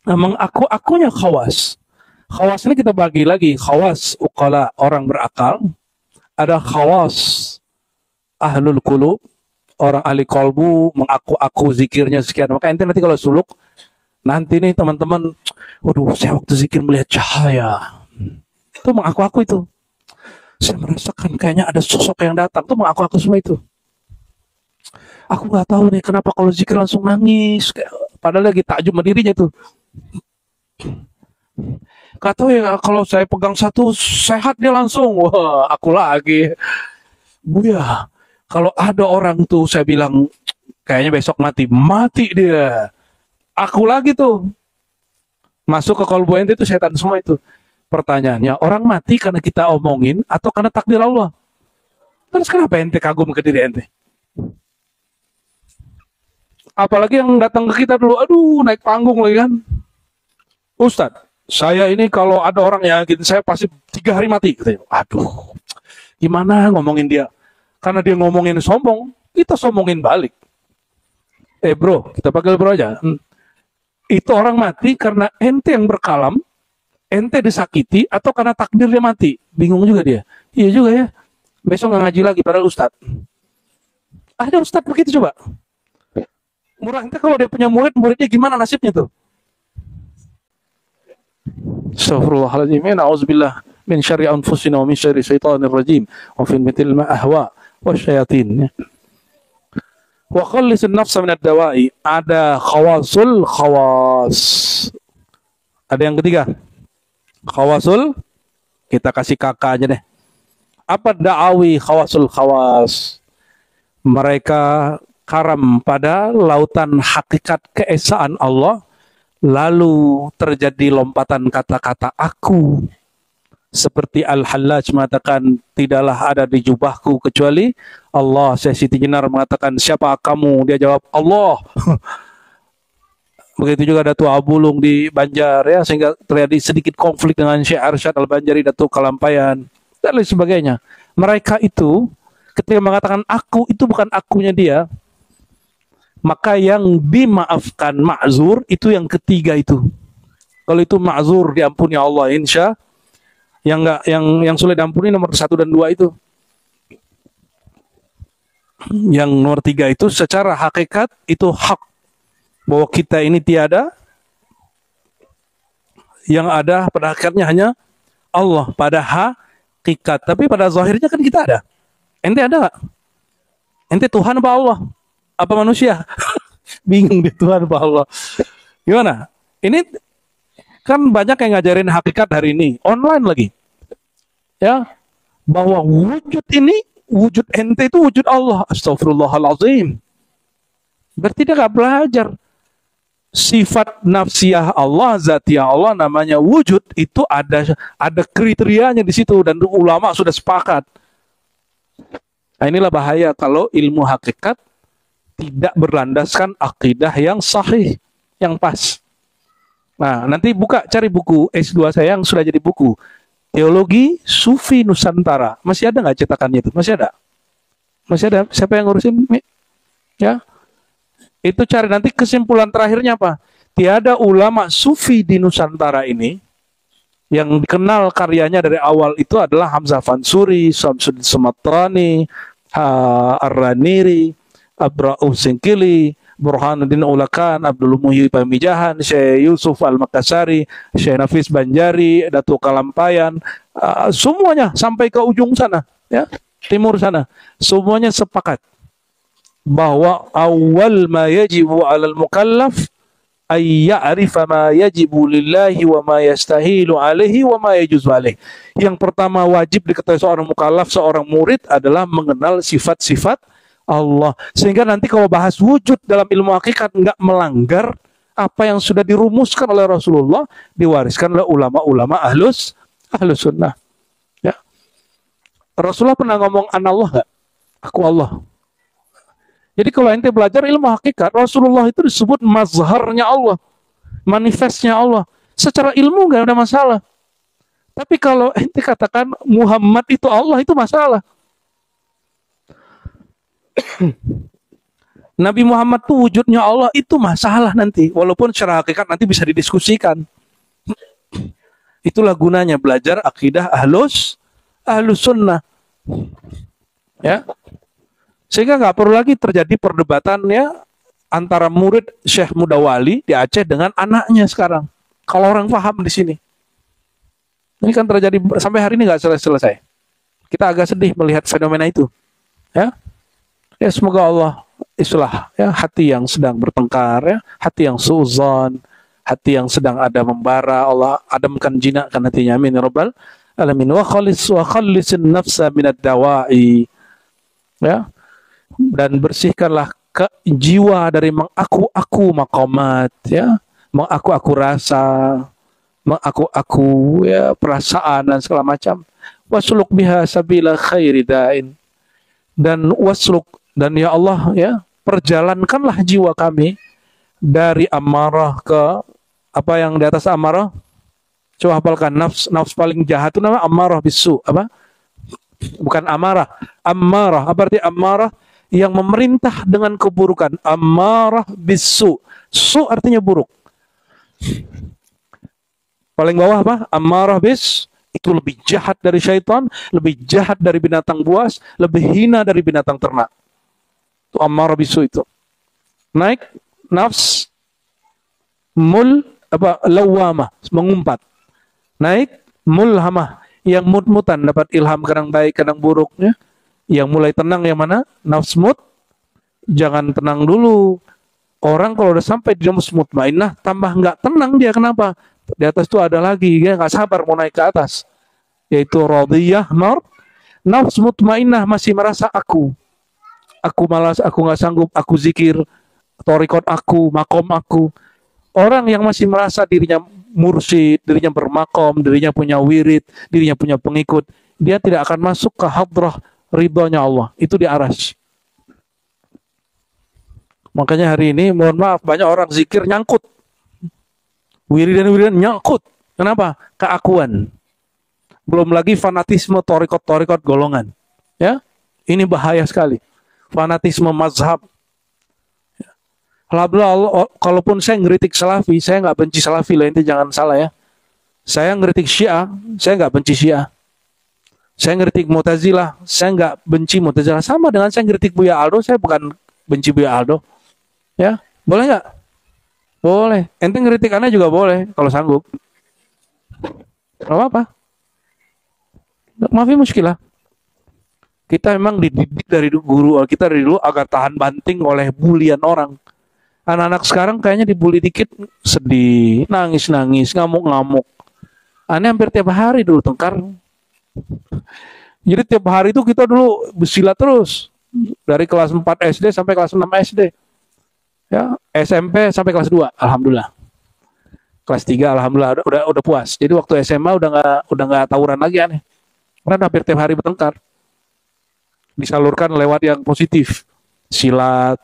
Nah, mengaku-akunya khawas. Khawas ini kita bagi lagi, khawas uqala, orang berakal, ada khawas ahlul qulub, orang ahli kolbu, mengaku-aku zikirnya sekian. Maka ente nanti kalau suluk, nanti nih teman-teman, waduh saya waktu zikir melihat cahaya. Itu mengaku-aku itu. Saya merasakan kayaknya ada sosok yang datang. Itu mengaku-aku semua itu. Aku nggak tahu nih kenapa kalau zikir langsung nangis. Padahal lagi takjub sama dirinya itu. Gak tahu ya, kalau saya pegang satu sehat dia langsung. Wah, aku lagi. Buya, kalau ada orang tuh saya bilang kayaknya besok mati dia. Aku lagi tuh. Masuk ke kolbu ente itu setan semua itu. Pertanyaannya, orang mati karena kita omongin atau karena takdir Allah? Terus kenapa ente kagum ke diri ente? Apalagi yang datang ke kita dulu, aduh naik panggung lagi kan. Ustadz, saya ini kalau ada orang yang gitu, saya pasti 3 hari mati. Katanya, aduh, gimana ngomongin dia? Karena dia ngomongin sombong, kita sombongin balik. Bro, kita panggil bro aja. Itu orang mati karena ente yang berkalam, ente disakiti, atau karena takdir dia mati. Bingung juga dia. Iya juga ya. Besok nggak ngaji lagi, padahal ustadz. Ada ustadz begitu coba. Murah ente kalau dia punya muridnya gimana nasibnya tuh? Astagfirullahaladzim. Na'udzubillah min syarri anfusina wa min syarri syaitanir rajim wa fin mitil ma ahwa wa syayatin. Wa khallisun nafsa minad dawa'i. Ada khawasul khawas. Ada yang ketiga. Khawasul, kita kasih kakak aja deh. Apa da'awi khawasul khawas? Mereka karam pada lautan hakikat keesaan Allah, lalu terjadi lompatan kata-kata aku. Seperti Al-Hallaj mengatakan, tidaklah ada di jubahku kecuali Allah. Syekh Siti Jenar mengatakan, siapa kamu? Dia jawab, Allah. Begitu juga Datuk Abulung di Banjar, ya, sehingga terjadi sedikit konflik dengan Syekh Arsyad Al-Banjari, Datuk Kalampayan, dan lain sebagainya. Mereka itu, ketika mengatakan aku, itu bukan akunya dia. Maka yang dimaafkan ma'zur itu yang ketiga itu. Kalau itu ma'zur diampuni Allah insya. Yang enggak, yang sulit diampuni nomor 1 dan 2 itu. Yang nomor 3 itu secara hakikat itu hak, bahwa kita ini tiada, yang ada pada hakikatnya hanya Allah pada hakikat. Tapi pada zahirnya kan kita ada. Ente ada nggak? Ente Tuhan apa Allah? Apa manusia? Bingung di Tuhan apa Allah. Gimana? Ini kan banyak yang ngajarin hakikat hari ini. Online lagi. Ya. Bahwa wujud ini, wujud ente itu wujud Allah. Astagfirullahaladzim. Berarti dia gak belajar. Sifat nafsiyah Allah, zatiyah Allah namanya wujud, itu ada kriterianya di situ. Dan ulama sudah sepakat. Nah, inilah bahaya kalau ilmu hakikat tidak berlandaskan akidah yang sahih, yang pas. Nah, nanti cari buku S2 saya yang sudah jadi buku. Teologi Sufi Nusantara. Masih ada nggak cetakannya itu? Masih ada? Masih ada? Siapa yang ngurusin? Ya. Itu cari, nanti kesimpulan terakhirnya apa? Tiada ulama Sufi di Nusantara ini yang dikenal karyanya dari awal itu adalah Hamzah Fansuri, Samsudin Sumatrani, Ar-Raniri, Abra'u Singkili, Burhanuddin Ulakan, Abdul Muhyi Pamijahan, Syekh Yusuf Al-Makassari, Syekh Nafis Banjari, Datuk Kalampayan, semuanya sampai ke ujung sana, ya, timur sana, semuanya sepakat bahwa awal ma yajibu 'alal mukallaf ay ya'rifa ma yajibu lillahi wa ma yastahilu alaihi wa ma yajuzu alaihi. Yang pertama wajib diketahui seorang mukallaf, seorang murid adalah mengenal sifat-sifat Allah. Sehingga nanti kalau bahas wujud dalam ilmu hakikat nggak melanggar apa yang sudah dirumuskan oleh Rasulullah, diwariskan oleh ulama-ulama ahlus sunnah. Ya. Rasulullah pernah ngomong anallah nggak? Aku Allah. Jadi kalau ente belajar ilmu hakikat, Rasulullah itu disebut mazharnya Allah, manifestnya Allah. Secara ilmu nggak ada masalah. Tapi kalau ente katakan Muhammad itu Allah, itu masalah. Nabi Muhammad itu wujudnya Allah, itu masalah nanti. Walaupun secara hakikat nanti bisa didiskusikan. Itulah gunanya belajar akidah ahlus sunnah. Ya. Sehingga nggak perlu lagi terjadi perdebatannya antara murid Syekh Mudawali di Aceh dengan anaknya sekarang. Kalau orang paham di sini. Ini kan terjadi sampai hari ini nggak selesai. Kita agak sedih melihat fenomena itu. Ya. Ya semoga Allah islah ya hati yang sedang bertengkar, ya, hati yang suuzon, hati yang sedang ada membara, Allah adamkan jinakkan hatinya, amin ya rabbal alamin. Wa khallisin nafsa minad dawa'i, ya, dan bersihkanlah ke jiwa dari mengaku-aku maqamat, ya, mengaku-aku rasa, mengaku-aku ya perasaan dan segala macam. Wasluk biha sabila khairi da'in, dan wasluk, dan ya Allah ya, perjalankanlah jiwa kami dari amarah ke apa yang di atas amarah. Coba hafalkan, nafs paling jahat itu nama amarah bisu. Apa? Bukan amarah. Amarah. Apa arti amarah? Yang memerintah dengan keburukan. Amarah bisu. Su artinya buruk. Paling bawah apa? Amarah bis. Itu lebih jahat dari syaitan, lebih jahat dari binatang buas, lebih hina dari binatang ternak. Itu amarah bisu itu. Naik nafs lawamah, mengumpat. Naik mulhamah, yang mut-mutan, dapat ilham kadang baik kadang buruknya. Yang mulai tenang yang mana? Nafs mut. Jangan tenang dulu. Orang kalau udah sampai di nafs mutmainnah tambah nggak tenang dia. Kenapa? Di atas itu ada lagi, dia nggak sabar mau naik ke atas. Yaitu radiyah nafs mutmainnah masih merasa aku malas, aku nggak sanggup, aku zikir, torikot aku, makom aku. Orang yang masih merasa dirinya mursyid, dirinya bermakom, dirinya punya wirid, dirinya punya pengikut, dia tidak akan masuk ke hadrah ridhonya Allah. Itu di aras. Makanya hari ini, mohon maaf, banyak orang zikir nyangkut. Wiridan nyangkut. Kenapa? Keakuan. Belum lagi fanatisme torikot golongan. Ya, ini bahaya sekali. Fanatisme mazhab. Alhamdulillah, kalaupun saya ngeritik Salafi, saya nggak benci Salafi lah, intinya jangan salah ya. Saya ngeritik Syiah, saya nggak benci Syiah. Saya ngeritik Mu'tazilah, saya nggak benci Mu'tazilah. Sama dengan saya ngeritik Buya Aldo, saya bukan benci Buya Aldo. Ya, boleh nggak? Boleh. Ente ngeritik aneh juga boleh, kalau sanggup. Gak apa-apa. Maafi muskilah. Kita memang dididik dari guru kita dari dulu agar tahan banting oleh bulian orang. Anak-anak sekarang kayaknya dibully dikit sedih, nangis-nangis, ngamuk-ngamuk. Aneh hampir tiap hari dulu tengkar. Jadi tiap hari itu kita dulu bersilat terus. Dari kelas 4 SD sampai kelas 6 SD. Ya, SMP sampai kelas 2, alhamdulillah. Kelas 3 alhamdulillah udah puas. Jadi waktu SMA udah nggak tawuran lagi aneh. Karena hampir tiap hari bertengkar. Disalurkan lewat yang positif. Silat,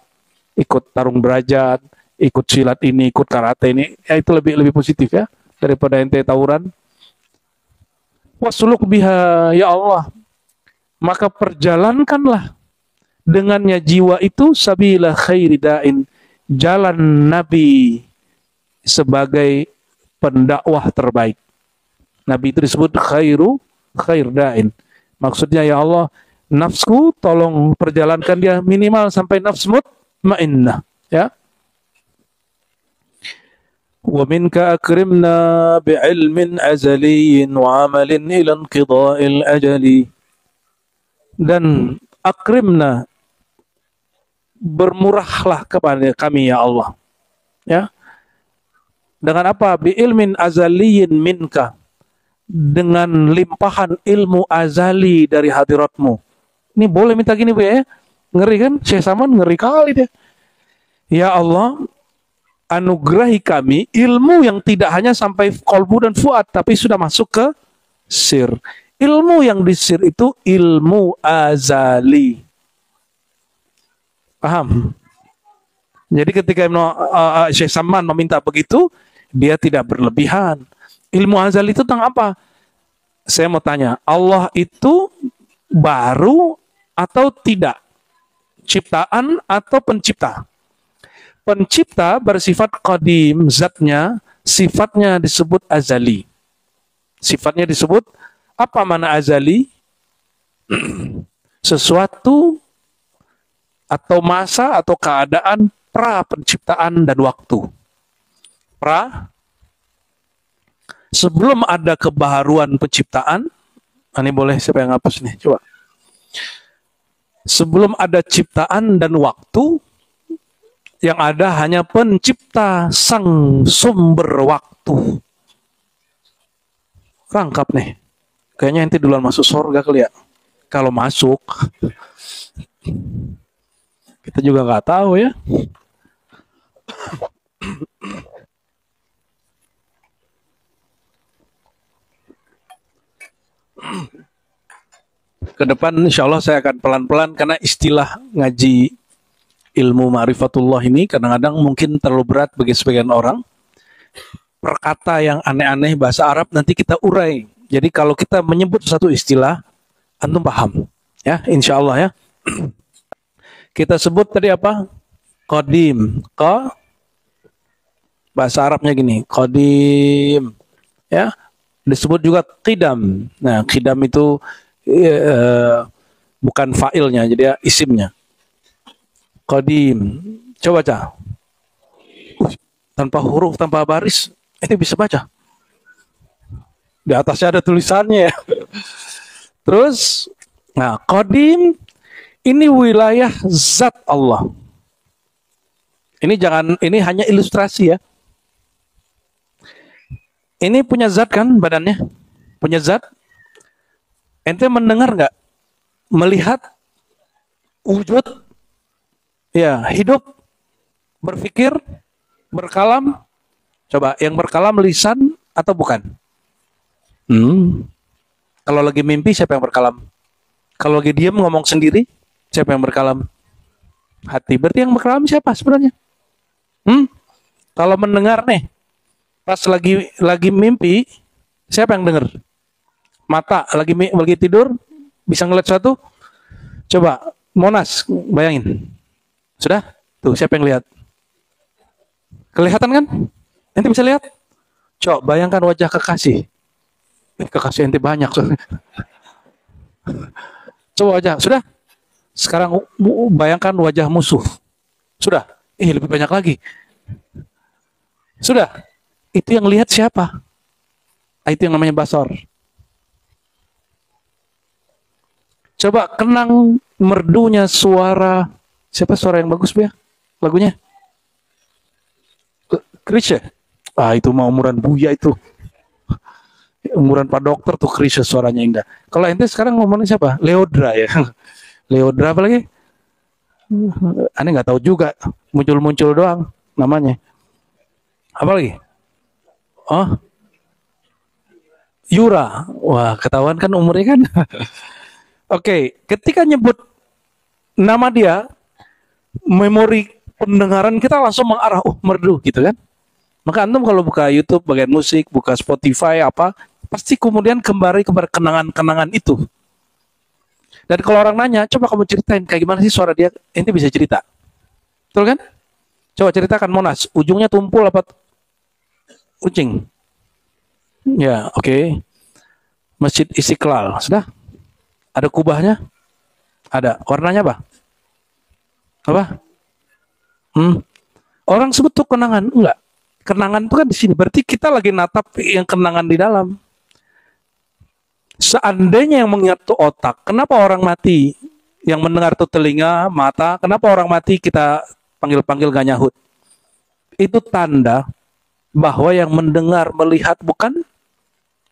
ikut tarung derajat, ikut silat ini, ikut karate ini, ya itu lebih positif ya daripada ente tawuran. Wasuluk biha ya Allah, maka perjalankanlah dengannya jiwa itu sabila khairi da'in, jalan Nabi sebagai pendakwah terbaik. Nabi itu disebut khair da'in. Maksudnya ya Allah, nafsku tolong perjalankan dia minimal sampai nafs mutmainnah, ya. Wa minka akrimna bi'ilmin azaliyin wa amalin ila inqida'il ajali. Dan akrimna, bermurahlah kepada kami ya Allah, ya. Dengan apa? Bi'ilmin azaliyin minka, dengan limpahan ilmu azali dari hadiratmu. Ini boleh minta gini Bu ya, Ngeri kan? Syekh Saman ngeri kali dia. Ya Allah, anugerahi kami ilmu yang tidak hanya sampai kolbu dan fuad, tapi sudah masuk ke sir. Ilmu yang di sir itu ilmu azali. Paham? Jadi ketika Syekh Saman meminta begitu, dia tidak berlebihan. Ilmu azali itu tentang apa? Saya mau tanya, Allah itu baru atau tidak? Ciptaan atau pencipta? Pencipta bersifat qadim, zatnya, sifatnya disebut azali. Sifatnya disebut, apa mana azali? Sesuatu atau masa atau keadaan pra penciptaan dan waktu. Pra, sebelum ada kebaharuan penciptaan, ini boleh siapa yang hapus nih, coba. Sebelum ada ciptaan dan waktu, yang ada hanya pencipta sang sumber waktu. Rangkap nih. Kayaknya ente duluan masuk surga kali ya. Kalau masuk, kita juga nggak tahu ya. Ke depan insya Allah saya akan pelan-pelan, karena istilah ngaji ilmu ma'rifatullah ini kadang-kadang mungkin terlalu berat bagi sebagian orang. Perkata yang aneh-aneh bahasa Arab nanti kita urai. Jadi kalau kita menyebut satu istilah, antum paham. Ya, insya Allah ya. Kita sebut tadi apa? Qadim. Bahasa Arabnya gini, qadim. Ya, disebut juga qidam. Nah, qidam itu bukan fa'ilnya, jadi ya isimnya. Qadim. Coba baca. Tanpa huruf, tanpa baris, ini bisa baca. Di atasnya ada tulisannya ya. Terus, nah, qadim ini wilayah zat Allah. Ini hanya ilustrasi ya. Ini punya zat kan badannya? Punya zat. Ente mendengar nggak? Melihat wujud? Ya, hidup, berpikir, berkalam. Coba, yang berkalam lisan atau bukan? Kalau lagi mimpi, siapa yang berkalam? Kalau lagi diam ngomong sendiri, siapa yang berkalam? Hati. Berarti yang berkalam siapa sebenarnya? Kalau mendengar nih, pas lagi mimpi, siapa yang dengar? Mata lagi tidur, bisa ngeliat sesuatu? Coba, Monas, bayangin. Sudah? Tuh, siapa yang lihat? Kelihatan kan? Ente bisa lihat? Coba bayangkan wajah kekasih. Kekasih ente banyak. Coba wajah. Sudah? Sekarang bayangkan wajah musuh. Sudah? Lebih banyak lagi. Sudah? Itu yang lihat siapa? Itu yang namanya basor. Coba kenang merdunya suara. Siapa suara yang bagus ya? Lagunya? Krisya. Itu mau umuran Buya itu. Umuran Pak Dokter tuh Krisya suaranya indah. Kalau ente sekarang ngomongin siapa? Leodra ya. Leodra apa lagi? Aneh nggak tahu juga. Muncul-muncul doang namanya. Apa lagi? Oh, Yura. Wah, ketahuan kan umurnya kan. Oke, ketika nyebut nama dia, memori pendengaran kita langsung mengarah, merdu gitu kan. Maka antum kalau buka YouTube bagian musik, buka Spotify apa, pasti kemudian kembali kepada kenangan-kenangan itu. Dan kalau orang nanya, coba kamu ceritain kayak gimana sih suara dia, ente bisa cerita. Betul kan? Coba ceritakan Monas, ujungnya tumpul apa kucing? Ya, oke. Masjid Istiqlal, sudah? Ada kubahnya? Ada. Warnanya apa? Apa? Orang sebut tuh kenangan, enggak. Kenangan itu kan di sini. Berarti kita lagi natap yang kenangan di dalam. Seandainya yang mengingat itu otak, kenapa orang mati yang mendengar itu telinga, mata, kenapa orang mati kita panggil-panggil gak nyahut? Itu tanda bahwa yang mendengar, melihat bukan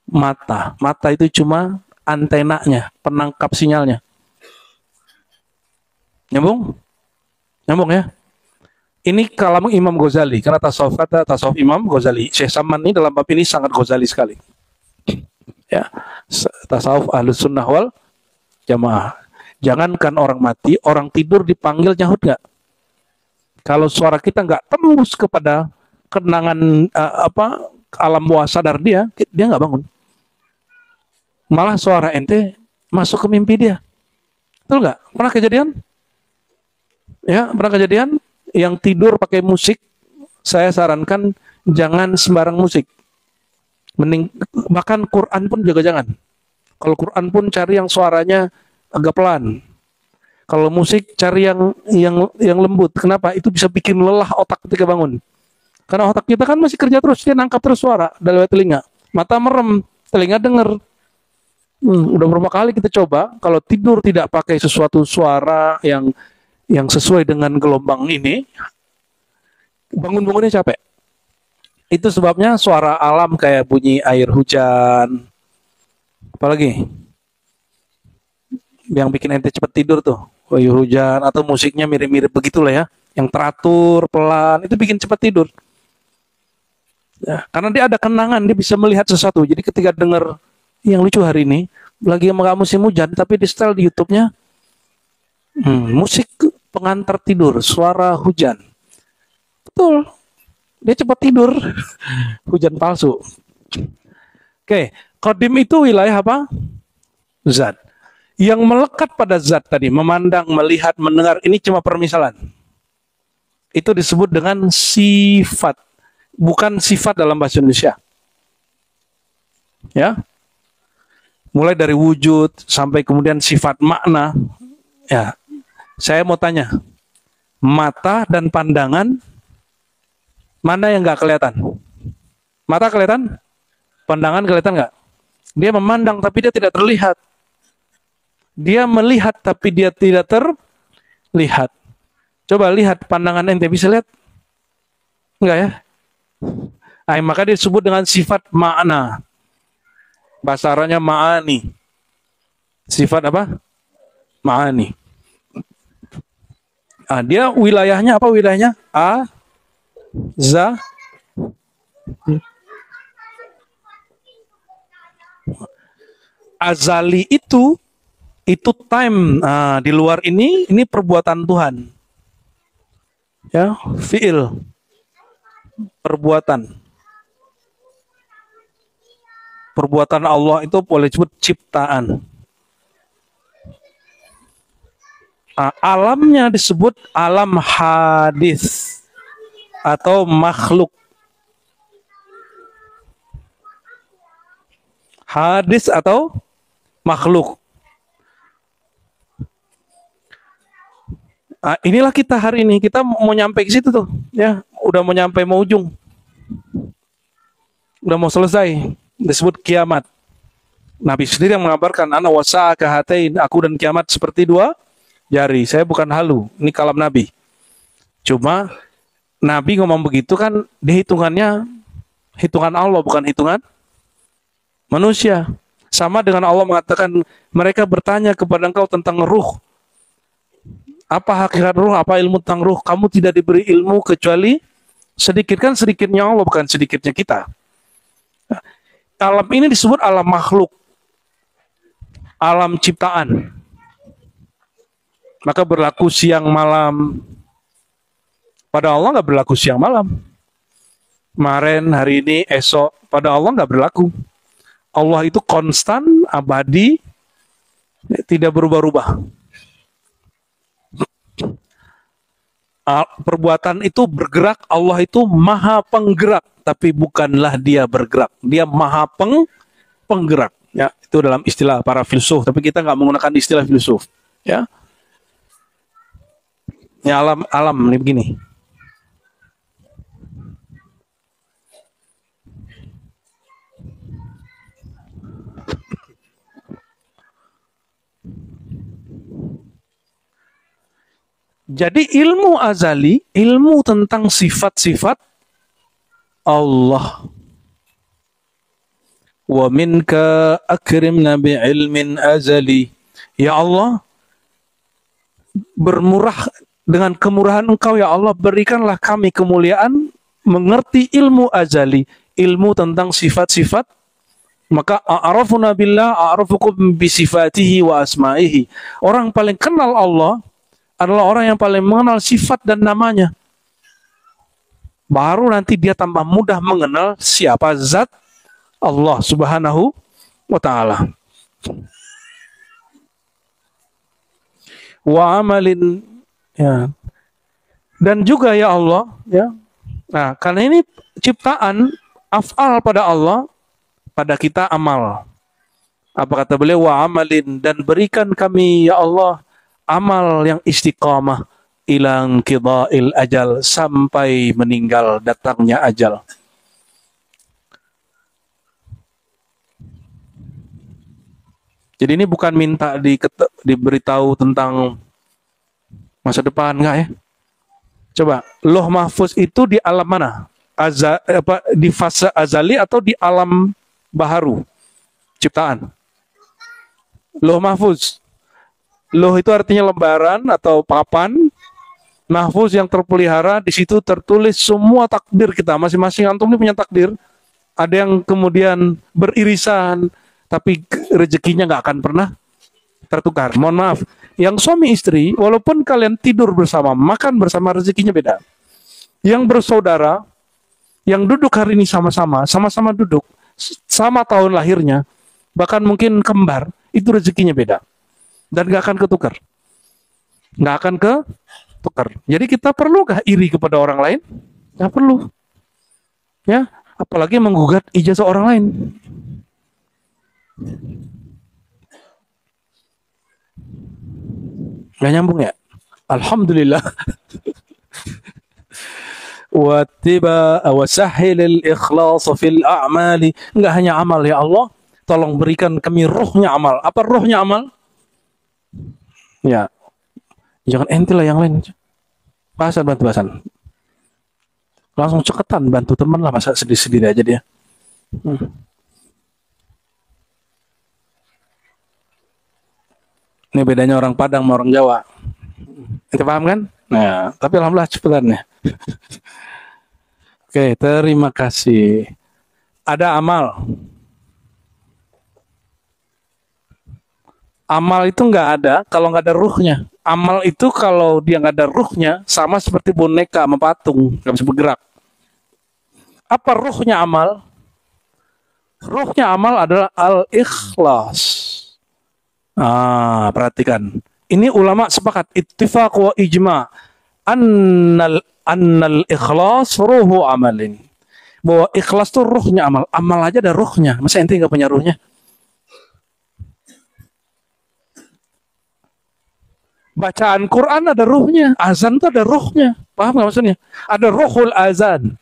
mata. Mata itu cuma antenanya, penangkap sinyalnya. Nyambung? Nyambung ya? Ini kalam Imam Ghazali, karena tasawuf kata tasawuf Imam Ghazali. Syekh Saman ini dalam bab ini sangat Ghazali sekali. Ya, tasawuf Ahlus Sunnah wal Jamaah. Jangankan orang mati, orang tidur dipanggil nyahut nggak? Kalau suara kita nggak tembus kepada kenangan alam bawah sadar dia nggak bangun. Malah suara ente masuk ke mimpi dia. Betul nggak? Pernah kejadian? Ya, pernah kejadian? Yang tidur pakai musik, saya sarankan jangan sembarang musik. Mending bahkan Quran pun juga jangan. Kalau Quran pun cari yang suaranya agak pelan. Kalau musik cari yang lembut. Kenapa? Itu bisa bikin lelah otak ketika bangun. Karena otak kita kan masih kerja terus, dia nangkap terus suara dari telinga. Mata merem, telinga dengar. Udah berapa kali kita coba, kalau tidur tidak pakai sesuatu suara yang sesuai dengan gelombang ini, bangun-bangunnya capek. Itu sebabnya suara alam kayak bunyi air hujan, apalagi yang bikin ente cepet tidur tuh, air hujan atau musiknya mirip-mirip begitulah ya, yang teratur, pelan, itu bikin cepet tidur. Ya, karena dia ada kenangan, dia bisa melihat sesuatu. Jadi ketika dengar yang lucu hari ini, lagi nggak musim hujan, tapi di setel di YouTube-nya, musik pengantar tidur, suara hujan. Betul, dia cepat tidur. Hujan palsu. Oke, qadim itu wilayah apa? Zat. Yang melekat pada zat tadi, memandang, melihat, mendengar, ini cuma permisalan. Itu disebut dengan sifat. Bukan sifat dalam bahasa Indonesia. Ya. Mulai dari wujud sampai kemudian sifat makna. Ya. Saya mau tanya, mata dan pandangan, mana yang nggak kelihatan? Mata kelihatan? Pandangan kelihatan nggak? Dia memandang tapi dia tidak terlihat. Dia melihat tapi dia tidak terlihat. Coba lihat pandangan ente, bisa lihat? Enggak ya? Maka disebut dengan sifat makna. Bahasa Arabnya ma'ani. Sifat apa? Ma'ani. Dia wilayahnya apa wilayahnya? Azali itu time. Di luar ini perbuatan Tuhan. Ya, fi'il. Perbuatan. Perbuatan Allah itu boleh disebut ciptaan. Alamnya disebut alam hadis atau makhluk. Hadis atau makhluk. Inilah kita hari ini, kita mau nyampe ke situ tuh, ya, udah mau nyampe mau ujung. Udah mau selesai, disebut kiamat. Nabi sendiri yang mengabarkan, ana wasa kahatain, aku dan kiamat seperti dua jari. Saya bukan halu, ini kalam Nabi. Cuma Nabi ngomong begitu kan dihitungannya hitungan Allah, bukan hitungan manusia. Sama dengan Allah mengatakan, mereka bertanya kepada engkau tentang ruh. Apa hakikat ruh, apa ilmu tentang ruh? Kamu tidak diberi ilmu kecuali sedikit, kan sedikitnya Allah, bukan sedikitnya kita. Alam ini disebut alam makhluk, alam ciptaan. Maka berlaku siang malam. Pada Allah nggak berlaku siang malam. Kemarin, hari ini, esok. Pada Allah nggak berlaku. Allah itu konstan, abadi, tidak berubah-ubah. Perbuatan itu bergerak, Allah itu maha penggerak, tapi bukanlah dia bergerak, dia maha penggerak. Ya, itu dalam istilah para filsuf, tapi kita nggak menggunakan istilah filsuf. Ya, ya alam ini begini. Jadi ilmu azali, ilmu tentang sifat-sifat Allah. Wa minka akrimna bi ilmin azali. Ya Allah, bermurah dengan kemurahan Engkau ya Allah, berikanlah kami kemuliaan mengerti ilmu azali, ilmu tentang sifat-sifat. Maka a'rafuna billah a'rafukum bi sifatihi wa asma'ihi. Orang paling kenal Allah adalah orang yang paling mengenal sifat dan namanya. Baru nanti dia tambah mudah mengenal siapa zat Allah Subhanahu wa taala. Wa amalin, ya. Dan juga ya Allah, ya. Nah, karena ini ciptaan af'al pada Allah, pada kita amal. Apa kata beliau? Wa amalin, dan berikan kami ya Allah amal yang istiqamah ila inqidha'il ajal, sampai meninggal datangnya ajal. Jadi ini bukan minta diberitahu tentang masa depan, enggak ya? Coba, Lauh Mahfuz itu di alam mana? Di fase azali atau di alam baharu ciptaan? Lauh Mahfuz. Lauh itu artinya lembaran atau papan. Mahfuz yang terpelihara, di situ tertulis semua takdir kita. Masing-masing antum ini punya takdir. Ada yang kemudian beririsan, tapi rezekinya nggak akan pernah tertukar. Mohon maaf, yang suami istri, walaupun kalian tidur bersama, makan bersama, rezekinya beda. Yang bersaudara, yang duduk hari ini sama-sama duduk, sama tahun lahirnya, bahkan mungkin kembar, itu rezekinya beda. Dan nggak akan ketukar. Nggak akan ketukar. Jadi kita perlukah iri kepada orang lain? Nggak perlu. Ya, apalagi menggugat ijazah orang lain. Nggak nyambung ya? Alhamdulillah. Wattiba wa sahhilil ikhlas fil a'mali. Enggak hanya amal ya Allah, tolong berikan kami ruhnya amal. Apa ruhnya amal? Ya. Jangan ente lah yang lain. Bahasan, bantu bahasan. Langsung ceketan bantu teman lah, masa sedih-sedih aja dia. Ini bedanya orang Padang sama orang Jawa. Ente paham kan? Nah, tapi alhamdulillah cepetan ya. Oke, terima kasih. Ada amal. Amal itu nggak ada kalau nggak ada ruhnya. Amal itu kalau dia nggak ada ruhnya, sama seperti boneka sama patung, nggak bisa bergerak. Apa ruhnya amal? Ruhnya amal adalah al-ikhlas. Perhatikan. Ini ulama sepakat, ittifaq wa ijma' annal ikhlas ruhu amalin. Bahwa ikhlas itu ruhnya amal. Amal aja ada ruhnya. Masa ente nggak punya ruhnya? Bacaan Quran ada ruhnya. Azan itu ada ruhnya. Paham nggak maksudnya? Ada ruhul azan.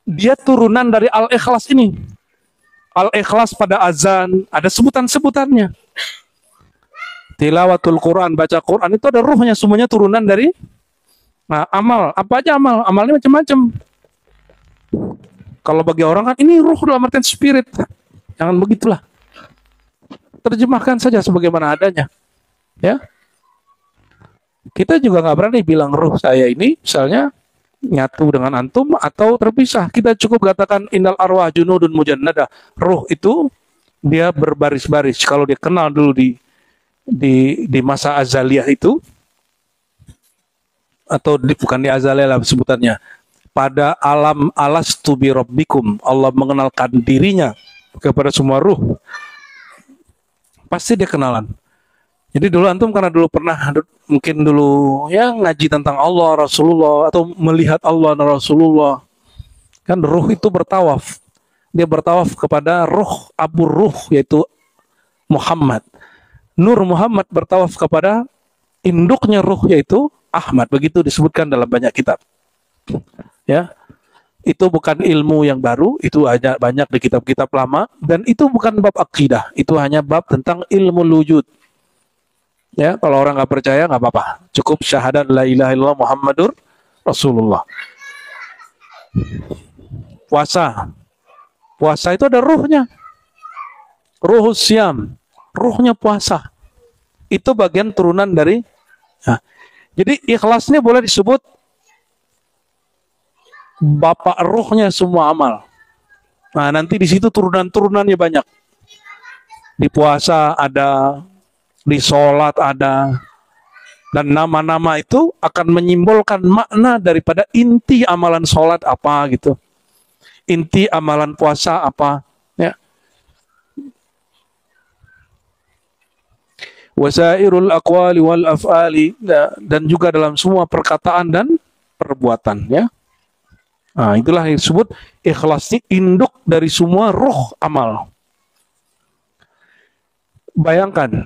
Dia turunan dari al-ikhlas ini. Al-ikhlas pada azan, ada sebutan-sebutannya. Tilawatul Quran, baca Quran, itu ada ruhnya, semuanya turunan dari amal. Apa aja amal? Amalnya macam-macam. Kalau bagi orang kan, ini ruh dalam artian spirit. Jangan begitulah. Terjemahkan saja sebagaimana adanya. Ya. Kita juga nggak berani bilang ruh saya ini, misalnya, nyatu dengan antum atau terpisah. Kita cukup katakan innal arwah junudun mujannada. Ruh itu dia berbaris-baris. Kalau dia kenal dulu di masa azaliyah itu, atau bukan di azaliyah lah sebutannya, pada alam alastu bi rabbikum, Allah mengenalkan dirinya kepada semua ruh, pasti dia kenalan. Jadi dulu antum karena dulu pernah mungkin dulu ya ngaji tentang Allah, Rasulullah, atau melihat Allah dan Rasulullah. Kan ruh itu bertawaf. Dia bertawaf kepada ruh Abu Ruh, yaitu Muhammad. Nur Muhammad bertawaf kepada induknya ruh, yaitu Ahmad. Begitu disebutkan dalam banyak kitab. Ya. Itu bukan ilmu yang baru, itu ada banyak di kitab-kitab lama, dan itu bukan bab akidah, itu hanya bab tentang ilmu wujud. Ya, kalau orang nggak percaya nggak apa-apa. Cukup syahadat la ilaha illallah Muhammadur Rasulullah. Puasa itu ada ruhnya. Ruhus syam, ruhnya puasa. Itu bagian turunan dari. Nah, jadi ikhlasnya boleh disebut bapak ruhnya semua amal. Nah, nanti di situ turunan-turunannya banyak. Di puasa ada, di sholat ada, dan nama-nama itu akan menyimbolkan makna daripada inti amalan sholat apa gitu, inti amalan puasa apa, ya. Wasairul aqwali wal af'ali, dan juga dalam semua perkataan dan perbuatan, ya. Nah, itulah yang disebut ikhlas, induk dari semua ruh amal. Bayangkan,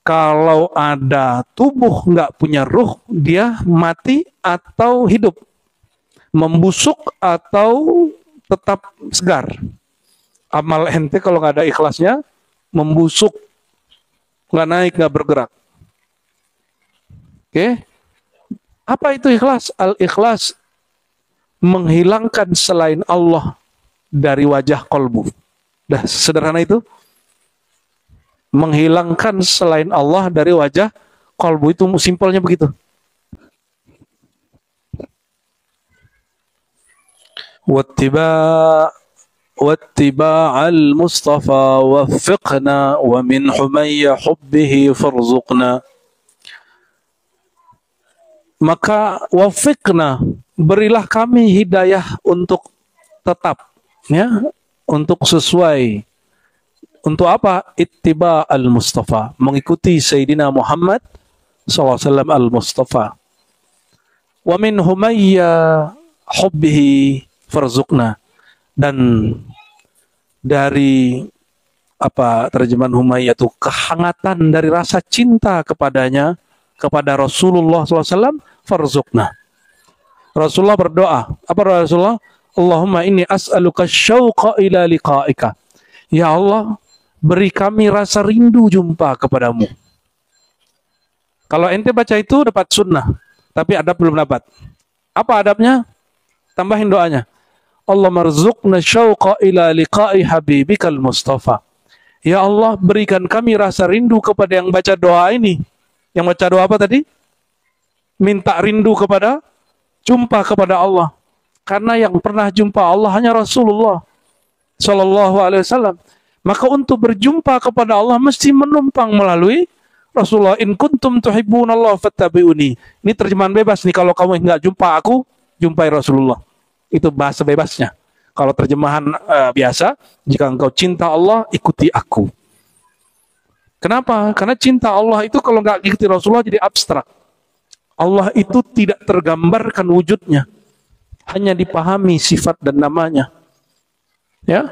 kalau ada tubuh nggak punya ruh, dia mati atau hidup, membusuk atau tetap segar. Amal ente kalau nggak ada ikhlasnya, membusuk, nggak naik, nggak bergerak. Oke? Apa itu ikhlas? Al-ikhlas menghilangkan selain Allah dari wajah kolbu. Dah sederhana itu. Menghilangkan selain Allah dari wajah kolbu, itu simpelnya begitu. Wattiba'al Mustafa waffiqna wa min humayya hubbihi farzuqna. Maka waffiqna, berilah kami hidayah untuk tetap, ya, untuk sesuai. Untuk apa? Ittiba al-Mustafa, mengikuti Sayyidina Muhammad SAW al-Mustafa. Wa min humayya hubbihi farzuqna, dan dari apa terjemahan humayya itu, kehangatan dari rasa cinta kepadanya, kepada Rasulullah SAW, farzuqna. Rasulullah berdoa, apa Rasulullah? Allahumma inni as'aluka syauqa ila liqa'ika. Ya Allah, beri kami rasa rindu jumpa kepadamu. Kalau ente baca itu dapat sunnah, tapi adab belum dapat. Apa adabnya? Tambahin doanya. Allah marzuqna syauqa ila liqa'i habibikal Mustafa. Ya Allah, berikan kami rasa rindu kepada yang baca doa ini. Yang baca doa apa tadi? Minta rindu kepada, jumpa kepada Allah. Karena yang pernah jumpa Allah hanya Rasulullah Sallallahu Alaihi Wasallam. Maka untuk berjumpa kepada Allah mesti menumpang melalui Rasulullah. In kuntum tuhibbunallah fattabi'uni. Ini terjemahan bebas nih. Kalau kamu nggak jumpa aku, jumpai Rasulullah. Itu bahasa bebasnya. Kalau terjemahan biasa, jika engkau cinta Allah, ikuti aku. Kenapa? Karena cinta Allah itu kalau nggak ikuti Rasulullah jadi abstrak. Allah itu tidak tergambarkan wujudnya, hanya dipahami sifat dan namanya. Ya.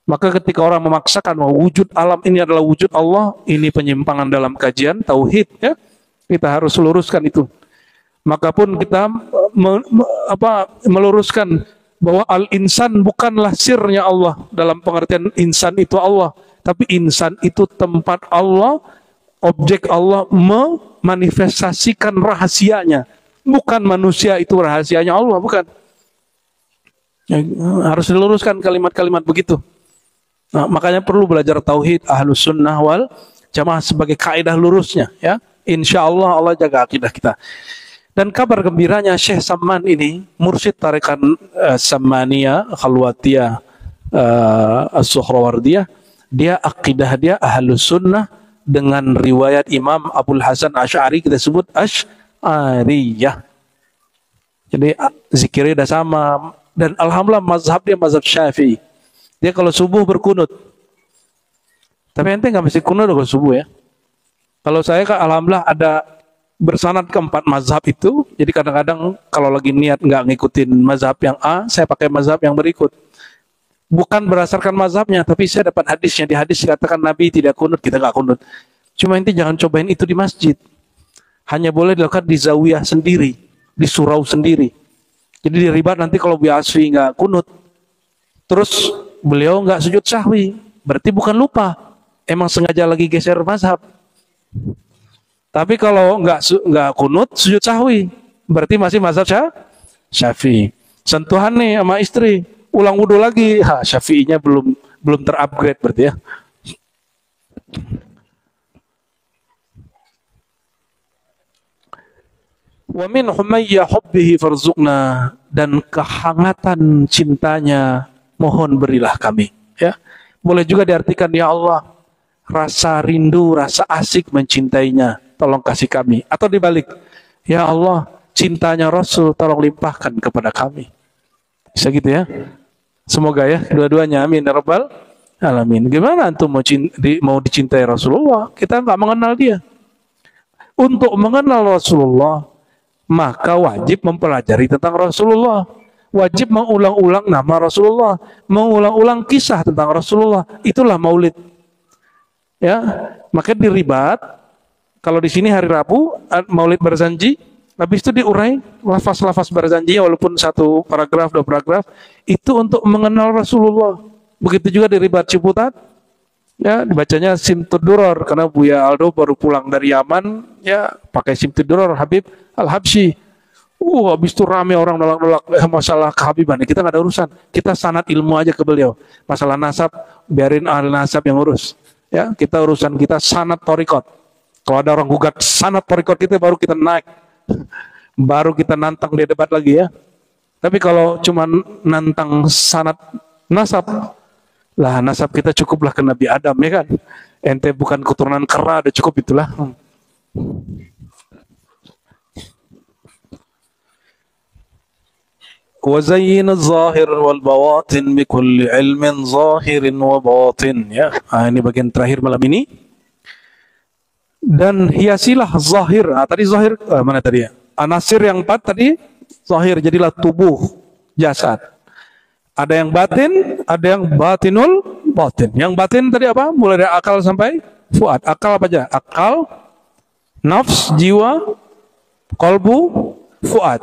Maka ketika orang memaksakan bahwa wujud alam ini adalah wujud Allah, ini penyimpangan dalam kajian tauhid, ya. Kita harus luruskan itu. Maka pun kita meluruskan bahwa al-insan bukanlah sirnya Allah, dalam pengertian insan itu Allah, tapi insan itu tempat Allah, objek Allah memanifestasikan rahasianya. Bukan manusia itu rahasianya Allah, bukan. Ya, harus diluruskan kalimat-kalimat begitu. Nah, makanya perlu belajar tauhid Ahlus Sunnah wal Jamaah sebagai kaidah lurusnya, ya. Insya Allah Allah jaga akidah kita. Dan kabar gembiranya, Syekh Samman ini mursyid tarekat Sammaniyah Khalwatiyah As-Suhrawardiyah, dia akidah dia Ahlus Sunnah dengan riwayat Imam Abul Hasan Asy'ari, kita sebut Asy'ariyah. Jadi zikirnya udah sama, dan alhamdulillah mazhab dia mazhab Syafi'i. Dia kalau subuh berkunut. Tapi ente nggak mesti kunut kalau subuh, ya. Kalau saya kan alhamdulillah ada bersanad ke 4 mazhab itu. Jadi kadang-kadang kalau lagi niat nggak ngikutin mazhab yang A, saya pakai mazhab yang berikut. Bukan berdasarkan mazhabnya, tapi saya dapat hadisnya. Di hadis dikatakan Nabi tidak kunut, kita nggak kunut. Cuma ente jangan cobain itu di masjid. Hanya boleh dilakukan di zawiyah sendiri, di surau sendiri. Jadi di ribat nanti kalau Bu Asfi nggak kunut, terus beliau nggak sujud sahwi, berarti bukan lupa, emang sengaja lagi geser mazhab. Tapi kalau nggak kunut sujud sahwi, berarti masih mazhab Syafi'i. Sentuhan nih sama istri, ulang wudhu lagi, Syafi'inya belum terupgrade berarti, ya. Wa min humayya hubbihi farzuqna, dan kehangatan cintanya mohon berilah kami. Ya, boleh juga diartikan ya Allah, rasa rindu, rasa asik mencintainya, tolong kasih kami. Atau dibalik, ya Allah, cintanya Rasul tolong limpahkan kepada kami. Bisa gitu ya. Semoga ya dua-duanya, amin ya rabbal alamin. Gimana antum mau dicintai Rasulullah? Kita nggak mengenal dia. Untuk mengenal Rasulullah, maka wajib mempelajari tentang Rasulullah. Wajib mengulang-ulang nama Rasulullah, mengulang-ulang kisah tentang Rasulullah. Itulah maulid. Ya, maka diribat. Kalau di sini hari Rabu maulid Barzanji, habis itu diurai lafaz-lafaz Barzanji, walaupun satu paragraf, dua paragraf, itu untuk mengenal Rasulullah. Begitu juga diribat Ciputat, ya dibacanya Simtud Duror karena Buya Aldo baru pulang dari Yaman, ya pakai Simtud Duror Habib Al-Habsyi. Habis itu rame orang nolak-nolak masalah kehabiban. Kita nggak ada urusan. Kita sanad ilmu aja ke beliau. Masalah nasab biarin ahli nasab yang urus. Ya, kita urusan kita sanad torikot. Kalau ada orang gugat sanad torikot kita, baru kita naik. Baru kita nantang dia debat lagi ya. Tapi kalau cuma nantang sanad nasab, lah nasab kita cukuplah ke Nabi Adam ya kan. Ente bukan keturunan kera, udah cukup itulah. Wa zayyina zahir wal bawatin bi kulli ilmin zahirin wa batin, ya. Ini bagian terakhir malam ini. Dan hiasilah zahir. Tadi zahir mana tadi ya? Anasir yang 4 tadi zahir, jadilah tubuh jasad. Ada yang batin, ada yang batinul batin. Yang batin tadi apa? Mulai dari akal sampai fuad. Akal apa aja? Akal, nafs, jiwa, kolbu, fuad.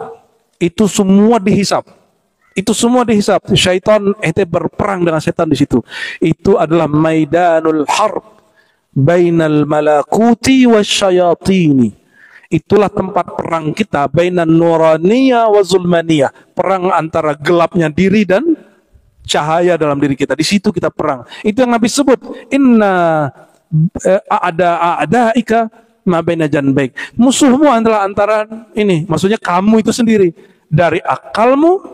Itu semua dihisap. Itu semua dihisap. Syaitan ente berperang dengan setan di situ. Itu adalah maidanul harb bainal malakuti wasyayatini. Itulah tempat perang kita bainan nuraniyah wa zulmaniyah. Perang antara gelapnya diri dan cahaya dalam diri kita. Di situ kita perang. Itu yang Nabi sebut, inna a'daika ma baina janbaik. Musuhmu adalah antara ini, maksudnya kamu itu sendiri, dari akalmu,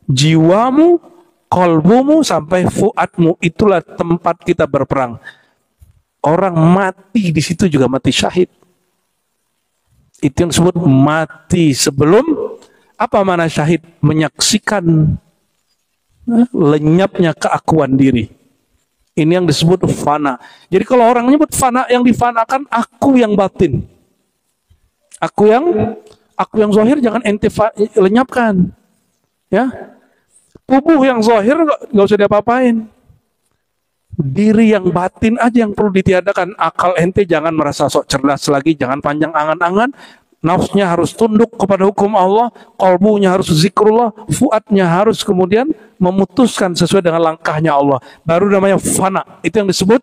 jiwamu, kolbumu sampai fuadmu. Itulah tempat kita berperang. Orang mati di situ juga mati syahid. Itu yang disebut mati sebelum, apa mana syahid? Menyaksikan lenyapnya keakuan diri. Ini yang disebut fana. Jadi kalau orang menyebut fana, yang difanakan aku yang batin. Aku yang zahir jangan ente lenyapkan. Ya. Tubuh yang zahir nggak usah diapa-apain. Diri yang batin aja yang perlu ditiadakan. Akal ente jangan merasa sok cerdas lagi, jangan panjang angan-angan. Nafsnya harus tunduk kepada hukum Allah, qalbunya harus zikrullah, fuadnya harus kemudian memutuskan sesuai dengan langkahnya Allah. Baru namanya fana. Itu yang disebut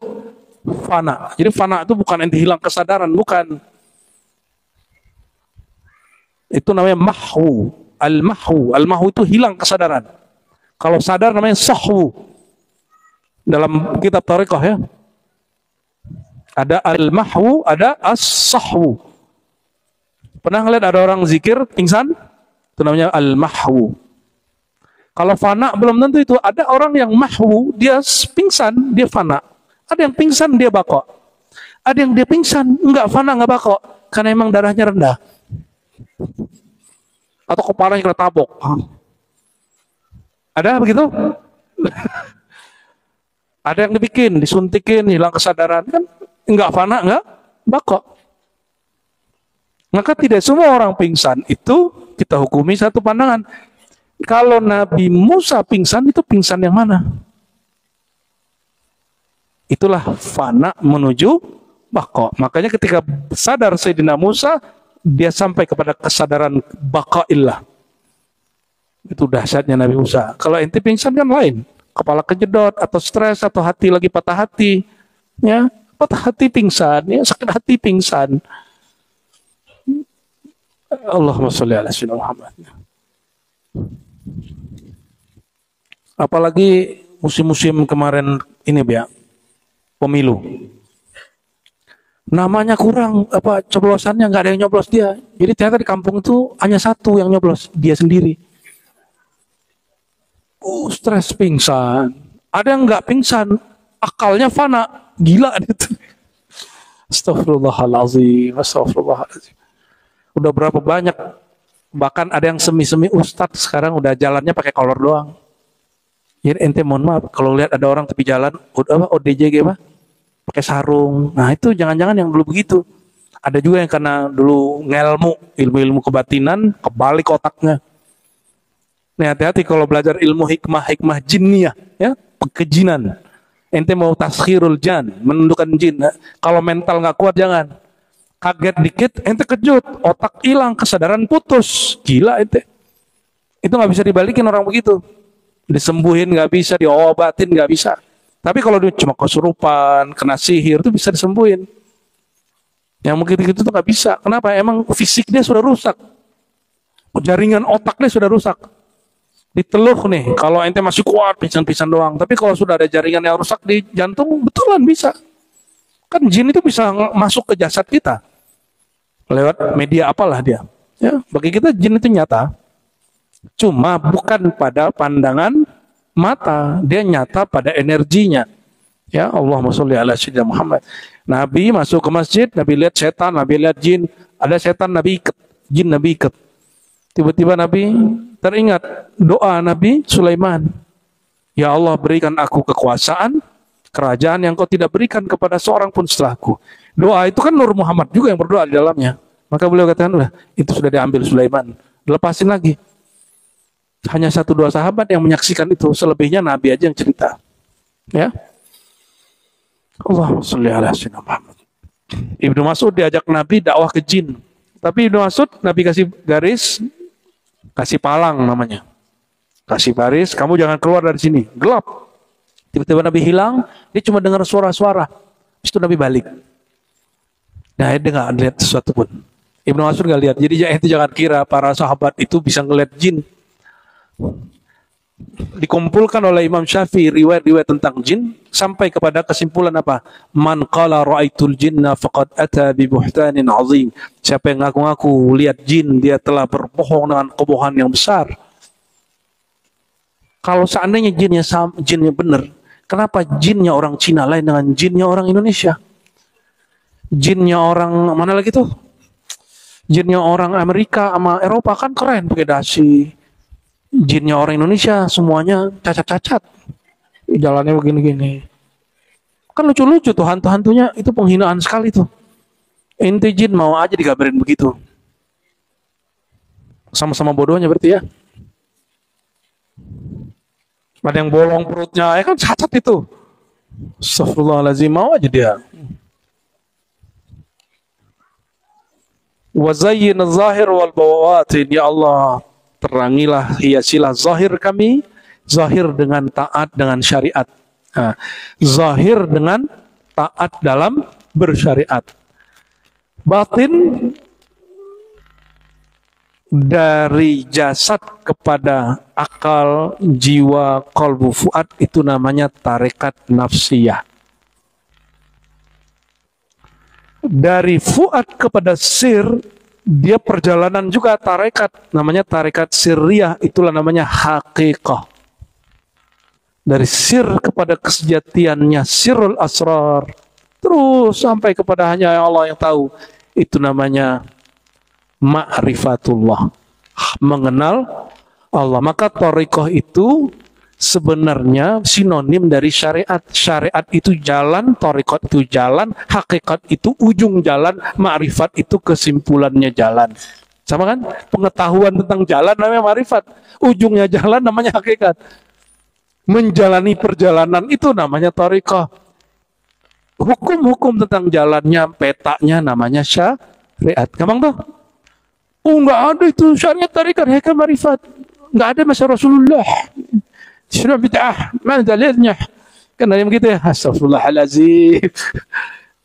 fana. Jadi fana itu bukan ente hilang kesadaran, bukan. Itu namanya mahwu. Al-mahwu. Al-mahwu itu hilang kesadaran. Kalau sadar namanya sahwu. Dalam kitab Thariqah ya. Ada al-mahwu, ada as-sahwu. Pernah ngeliat ada orang zikir pingsan? Itu namanya al-mahwu. Kalau fana belum tentu itu. Ada orang yang mahwu, dia pingsan, dia fana. Ada yang pingsan, dia bako. Ada yang dia pingsan, enggak fana, enggak bako. Karena emang darahnya rendah. Atau kepalanya kena tabok. Ada begitu? Ada yang dibikin, disuntikin, hilang kesadaran. Kan enggak fana, enggak bako. Maka tidak semua orang pingsan itu kita hukumi satu pandangan. Kalau Nabi Musa pingsan, itu pingsan yang mana? Itulah fana menuju bako. Makanya ketika sadar Sayyidina Musa, dia sampai kepada kesadaran baqaillah. Itu dahsyatnya Nabi Musa. Kalau ente pingsan kan lain. Kepala kejedot, atau stres, atau hati lagi patah hati. Ya, patah hati pingsan, ya, sakit hati pingsan. Allahumma sholli ala sayyidina Muhammad. Apalagi musim-musim kemarin ini ya, pemilu. Namanya kurang, apa coblosannya nggak ada yang nyoblos dia. Jadi ternyata di kampung itu hanya satu yang nyoblos, dia sendiri. Stres pingsan. Ada yang nggak pingsan, akalnya fana, gila gitu. Astagfirullahalazim, astagfirullahalazim. Udah berapa banyak, bahkan ada yang semi-semi ustadz sekarang udah jalannya pakai kolor doang. Jadi ente mohon maaf kalau lihat ada orang tepi jalan apa ODJ apa pakai sarung. Nah itu jangan-jangan yang dulu begitu. Ada juga yang karena dulu ilmu kebatinan kebalik otaknya. Nih hati-hati kalau belajar ilmu hikmah jinniah ya, kejinan. Ente mau taskhirul jan, menundukkan jin. Kalau mental nggak kuat jangan. Kaget dikit, ente kejut, otak hilang, kesadaran putus, gila ente. Itu nggak bisa dibalikin orang begitu. Disembuhin nggak bisa, diobatin nggak bisa. Tapi kalau dia cuma kesurupan, kena sihir, itu bisa disembuhin. Yang mungkin gitu tuh nggak bisa. Kenapa? Emang fisiknya sudah rusak, jaringan otaknya sudah rusak. Diteluh nih, kalau ente masih kuat, pisan-pisan doang. Tapi kalau sudah ada jaringan yang rusak di jantung, betulan bisa. Kan jin itu bisa masuk ke jasad kita lewat media apalah dia. Ya, bagi kita jin itu nyata. Cuma bukan pada pandangan mata, dia nyata pada energinya. Ya, Allahumma sholli ala sayyidina Muhammad. Nabi masuk ke masjid, Nabi lihat setan, Nabi lihat jin. Ada setan, Nabi ikat, jin Nabi ikat. Tiba-tiba Nabi teringat doa Nabi Sulaiman. Ya Allah, berikan aku kekuasaan, kerajaan yang kau tidak berikan kepada seorang pun setelahku. Doa itu kan Nur Muhammad juga yang berdoa di dalamnya. Maka beliau katakan, udah, itu sudah diambil Sulaiman. Lepasin lagi. Hanya 1-2 sahabat yang menyaksikan itu. Selebihnya Nabi aja yang cerita. Ya. Allahumma sholli ala sayyidina Muhammad. Ibnu Mas'ud diajak Nabi dakwah ke jin. Tapi Ibnu Mas'ud, Nabi kasih garis, kasih palang namanya. Kasih baris, kamu jangan keluar dari sini. Gelap. Tiba-tiba Nabi hilang, dia cuma dengar suara-suara. Habis itu Nabi balik. Nah, dia nggak lihat sesuatu pun. Ibnu Mas'ud nggak lihat. Jadi itu jangan kira para sahabat itu bisa ngeliat jin. Dikumpulkan oleh Imam Syafi'i riwayat-riwayat tentang jin sampai kepada kesimpulan apa? Man qala ra'aitul jinna faqad ata bi buhtanin 'azim. Siapa yang ngaku-ngaku lihat jin, dia telah berbohong dengan kebohongan yang besar. Kalau seandainya jinnya benar, kenapa jinnya orang Cina lain dengan jinnya orang Indonesia? Jinnya orang mana lagi tuh? Jinnya orang Amerika sama Eropa kan keren pakai dasi. Jinnya orang Indonesia semuanya cacat-cacat. Jalannya begini-gini. Kan lucu-lucu tuh hantu-hantunya, itu penghinaan sekali tuh. Inti jin mau aja digambarin begitu. Sama-sama bodohnya berarti ya. Ada yang bolong perutnya, ya kan cacat itu. Astagfirullahaladzim, mau aja dia. Wa zayyin az-zahir wal bawatin, ya Allah, terangilah, hiasilah zahir kami, zahir dengan taat dengan syariat. Nah, zahir dengan taat dalam bersyariat. Batin dari jasad kepada akal, jiwa, qalbu, fuad, itu namanya tarekat nafsiyah. Dari fuad kepada sir, dia perjalanan juga tarekat, namanya tarekat sirriyah, itulah namanya haqiqah. Dari sir kepada kesejatiannya, sirrul asrar, terus sampai kepada hanya Allah yang tahu, itu namanya ma'rifatullah, mengenal Allah. Maka thariqah itu sebenarnya sinonim dari syariat. Syariat itu jalan, thariqah itu jalan, hakikat itu ujung jalan, ma'rifat itu kesimpulannya jalan. Sama kan? Pengetahuan tentang jalan namanya ma'rifat, ujungnya jalan namanya hakikat. Menjalani perjalanan itu namanya thariqah. Hukum-hukum tentang jalannya, petanya namanya syariat. Gampang tuh? Oh, nggak ada itu syariat tarikat hakikat marifat, nggak ada masa Rasulullah. Sudah bid'ah, mana dalilnya? Kan ada yang begitu ya. Astagfirullahaladzim.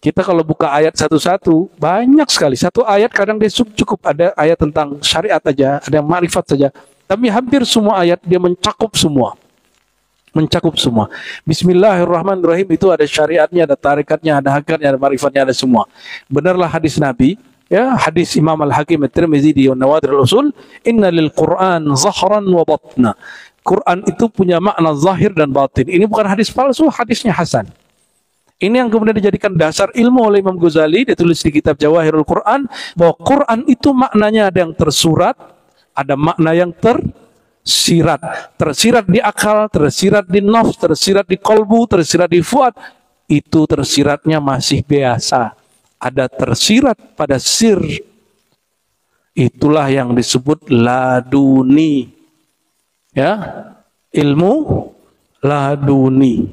Kita kalau buka ayat satu-satu banyak sekali. Satu ayat kadang dia cukup ada ayat tentang syariat aja, ada yang marifat saja. Tapi hampir semua ayat dia mencakup semua. mencakup semua. Bismillahirrahmanirrahim itu ada syariatnya, ada tarikatnya, ada hakikatnya, ada marifatnya, ada semua. Benarlah hadis Nabi, ya, hadis Imam Al-Hakim At-Tirmizi di Nawadir Al-Usul, inna lil Qur'an zahran wa batna. Quran itu punya makna zahir dan batin. Ini bukan hadis palsu, hadisnya hasan. Ini yang kemudian dijadikan dasar ilmu oleh Imam Ghazali, dia tulis di kitab Jawahirul Quran, bahwa Quran itu maknanya ada yang tersurat, ada makna yang tersirat di akal, tersirat di nafs, tersirat di kolbu, tersirat di fuad. Itu tersiratnya masih biasa. Ada tersirat pada sir. Itulah yang disebut laduni. Ya, ilmu laduni.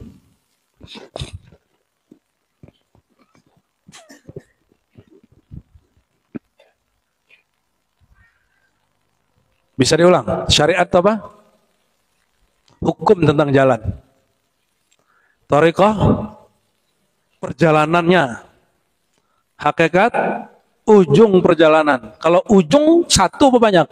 Bisa diulang. Syariat apa? Hukum tentang jalan. Thariqah, perjalanannya. Hakikat, ujung perjalanan. Kalau ujung satu apa banyak?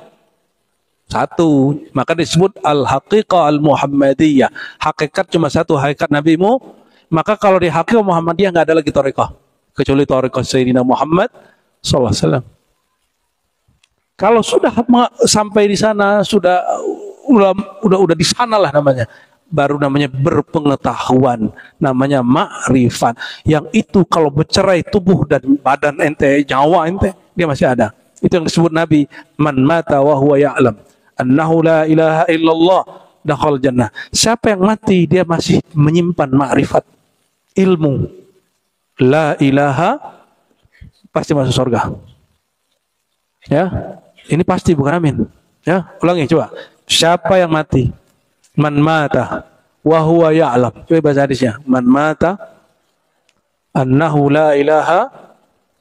Satu. Maka disebut al-haqiqah al-muhammadiyah. Hakikat cuma satu, hakikat nabimu. Maka kalau di hakikat Muhammadiyah nggak ada lagi thariqah. Kecuali thariqah Sayyidina Muhammad sallallahu alaihi wasallam. Kalau sudah sampai di sana, sudah di sana lah namanya, baru namanya berpengetahuan, namanya ma'rifat. Yang itu kalau bercerai tubuh dan badan ente, nyawa ente, dia masih ada. Itu yang disebut Nabi, man mata wa huwa ya'lam annahu la ilaha illallah dakhal jannah. Siapa yang mati dia masih menyimpan ma'rifat, ilmu la ilaha, pasti masuk surga. Ya, ini pasti, bukan amin. Ya, ulangi coba. Siapa yang mati? Man mata wa huwa ya'lam. Coba bahasa hadisnya. Man mata annahu la ilaha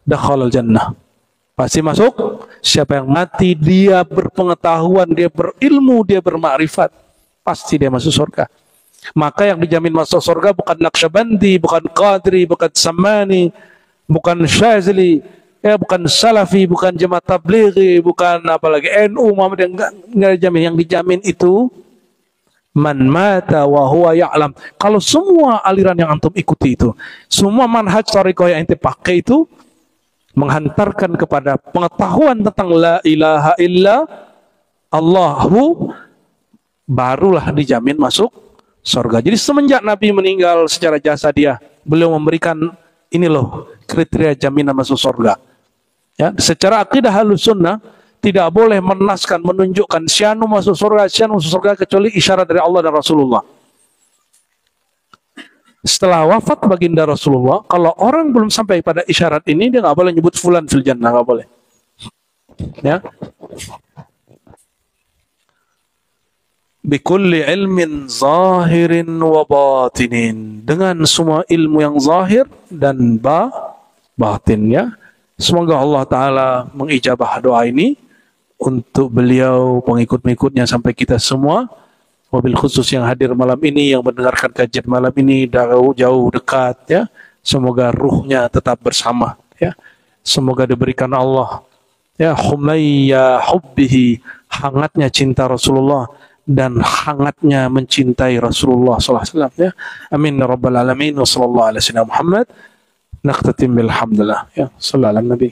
dakhalal jannah. Pasti masuk. Siapa yang mati dia berpengetahuan, dia berilmu, dia bermakrifat, pasti dia masuk surga. Maka yang dijamin masuk surga bukan Naqsyabandi, bukan Qadri, bukan Samani, bukan Syazili, ya, bukan Salafi, bukan Jemaah Tablighi, bukan apalagi NU, Muhammad, yang enggak dijamin. Yang dijamin itu man mata wa huwa ya'lam. Kalau semua aliran yang antum ikuti itu, semua manhaj thariqah yang ente pakai itu menghantarkan kepada pengetahuan tentang la ilaha illa Allahu, barulah dijamin masuk surga. Jadi semenjak Nabi meninggal secara jasa dia, beliau memberikan ini loh kriteria jaminan masuk surga. Ya, secara akidah Ahlus Sunnah tidak boleh menaskan, menunjukkan syanu masuk surga kecuali isyarat dari Allah dan Rasulullah. Setelah wafat baginda Rasulullah, kalau orang belum sampai pada isyarat ini, dia nggak boleh nyebut fulan fil jannah, nggak boleh. Ya. Bikulli ilmin zahirin wa batinin, dengan semua ilmu yang zahir dan batin, ya. Semoga Allah Ta'ala mengijabah doa ini untuk beliau, pengikut-pengikutnya, sampai kita semua. Wabil khusus yang hadir malam ini, yang mendengarkan kajian malam ini jauh dekat, ya. Semoga ruhnya tetap bersama, ya. Semoga diberikan Allah, ya, humayya hubbihi, hangatnya cinta Rasulullah dan hangatnya mencintai Rasulullah sallallahu alaihi wasallam, ya. Amin ya rabbal alamin. Wa sallallahu ala sayyidina Muhammad. Naqtatim bilhamdulillah, ya. Sallallahu alaihi nabi.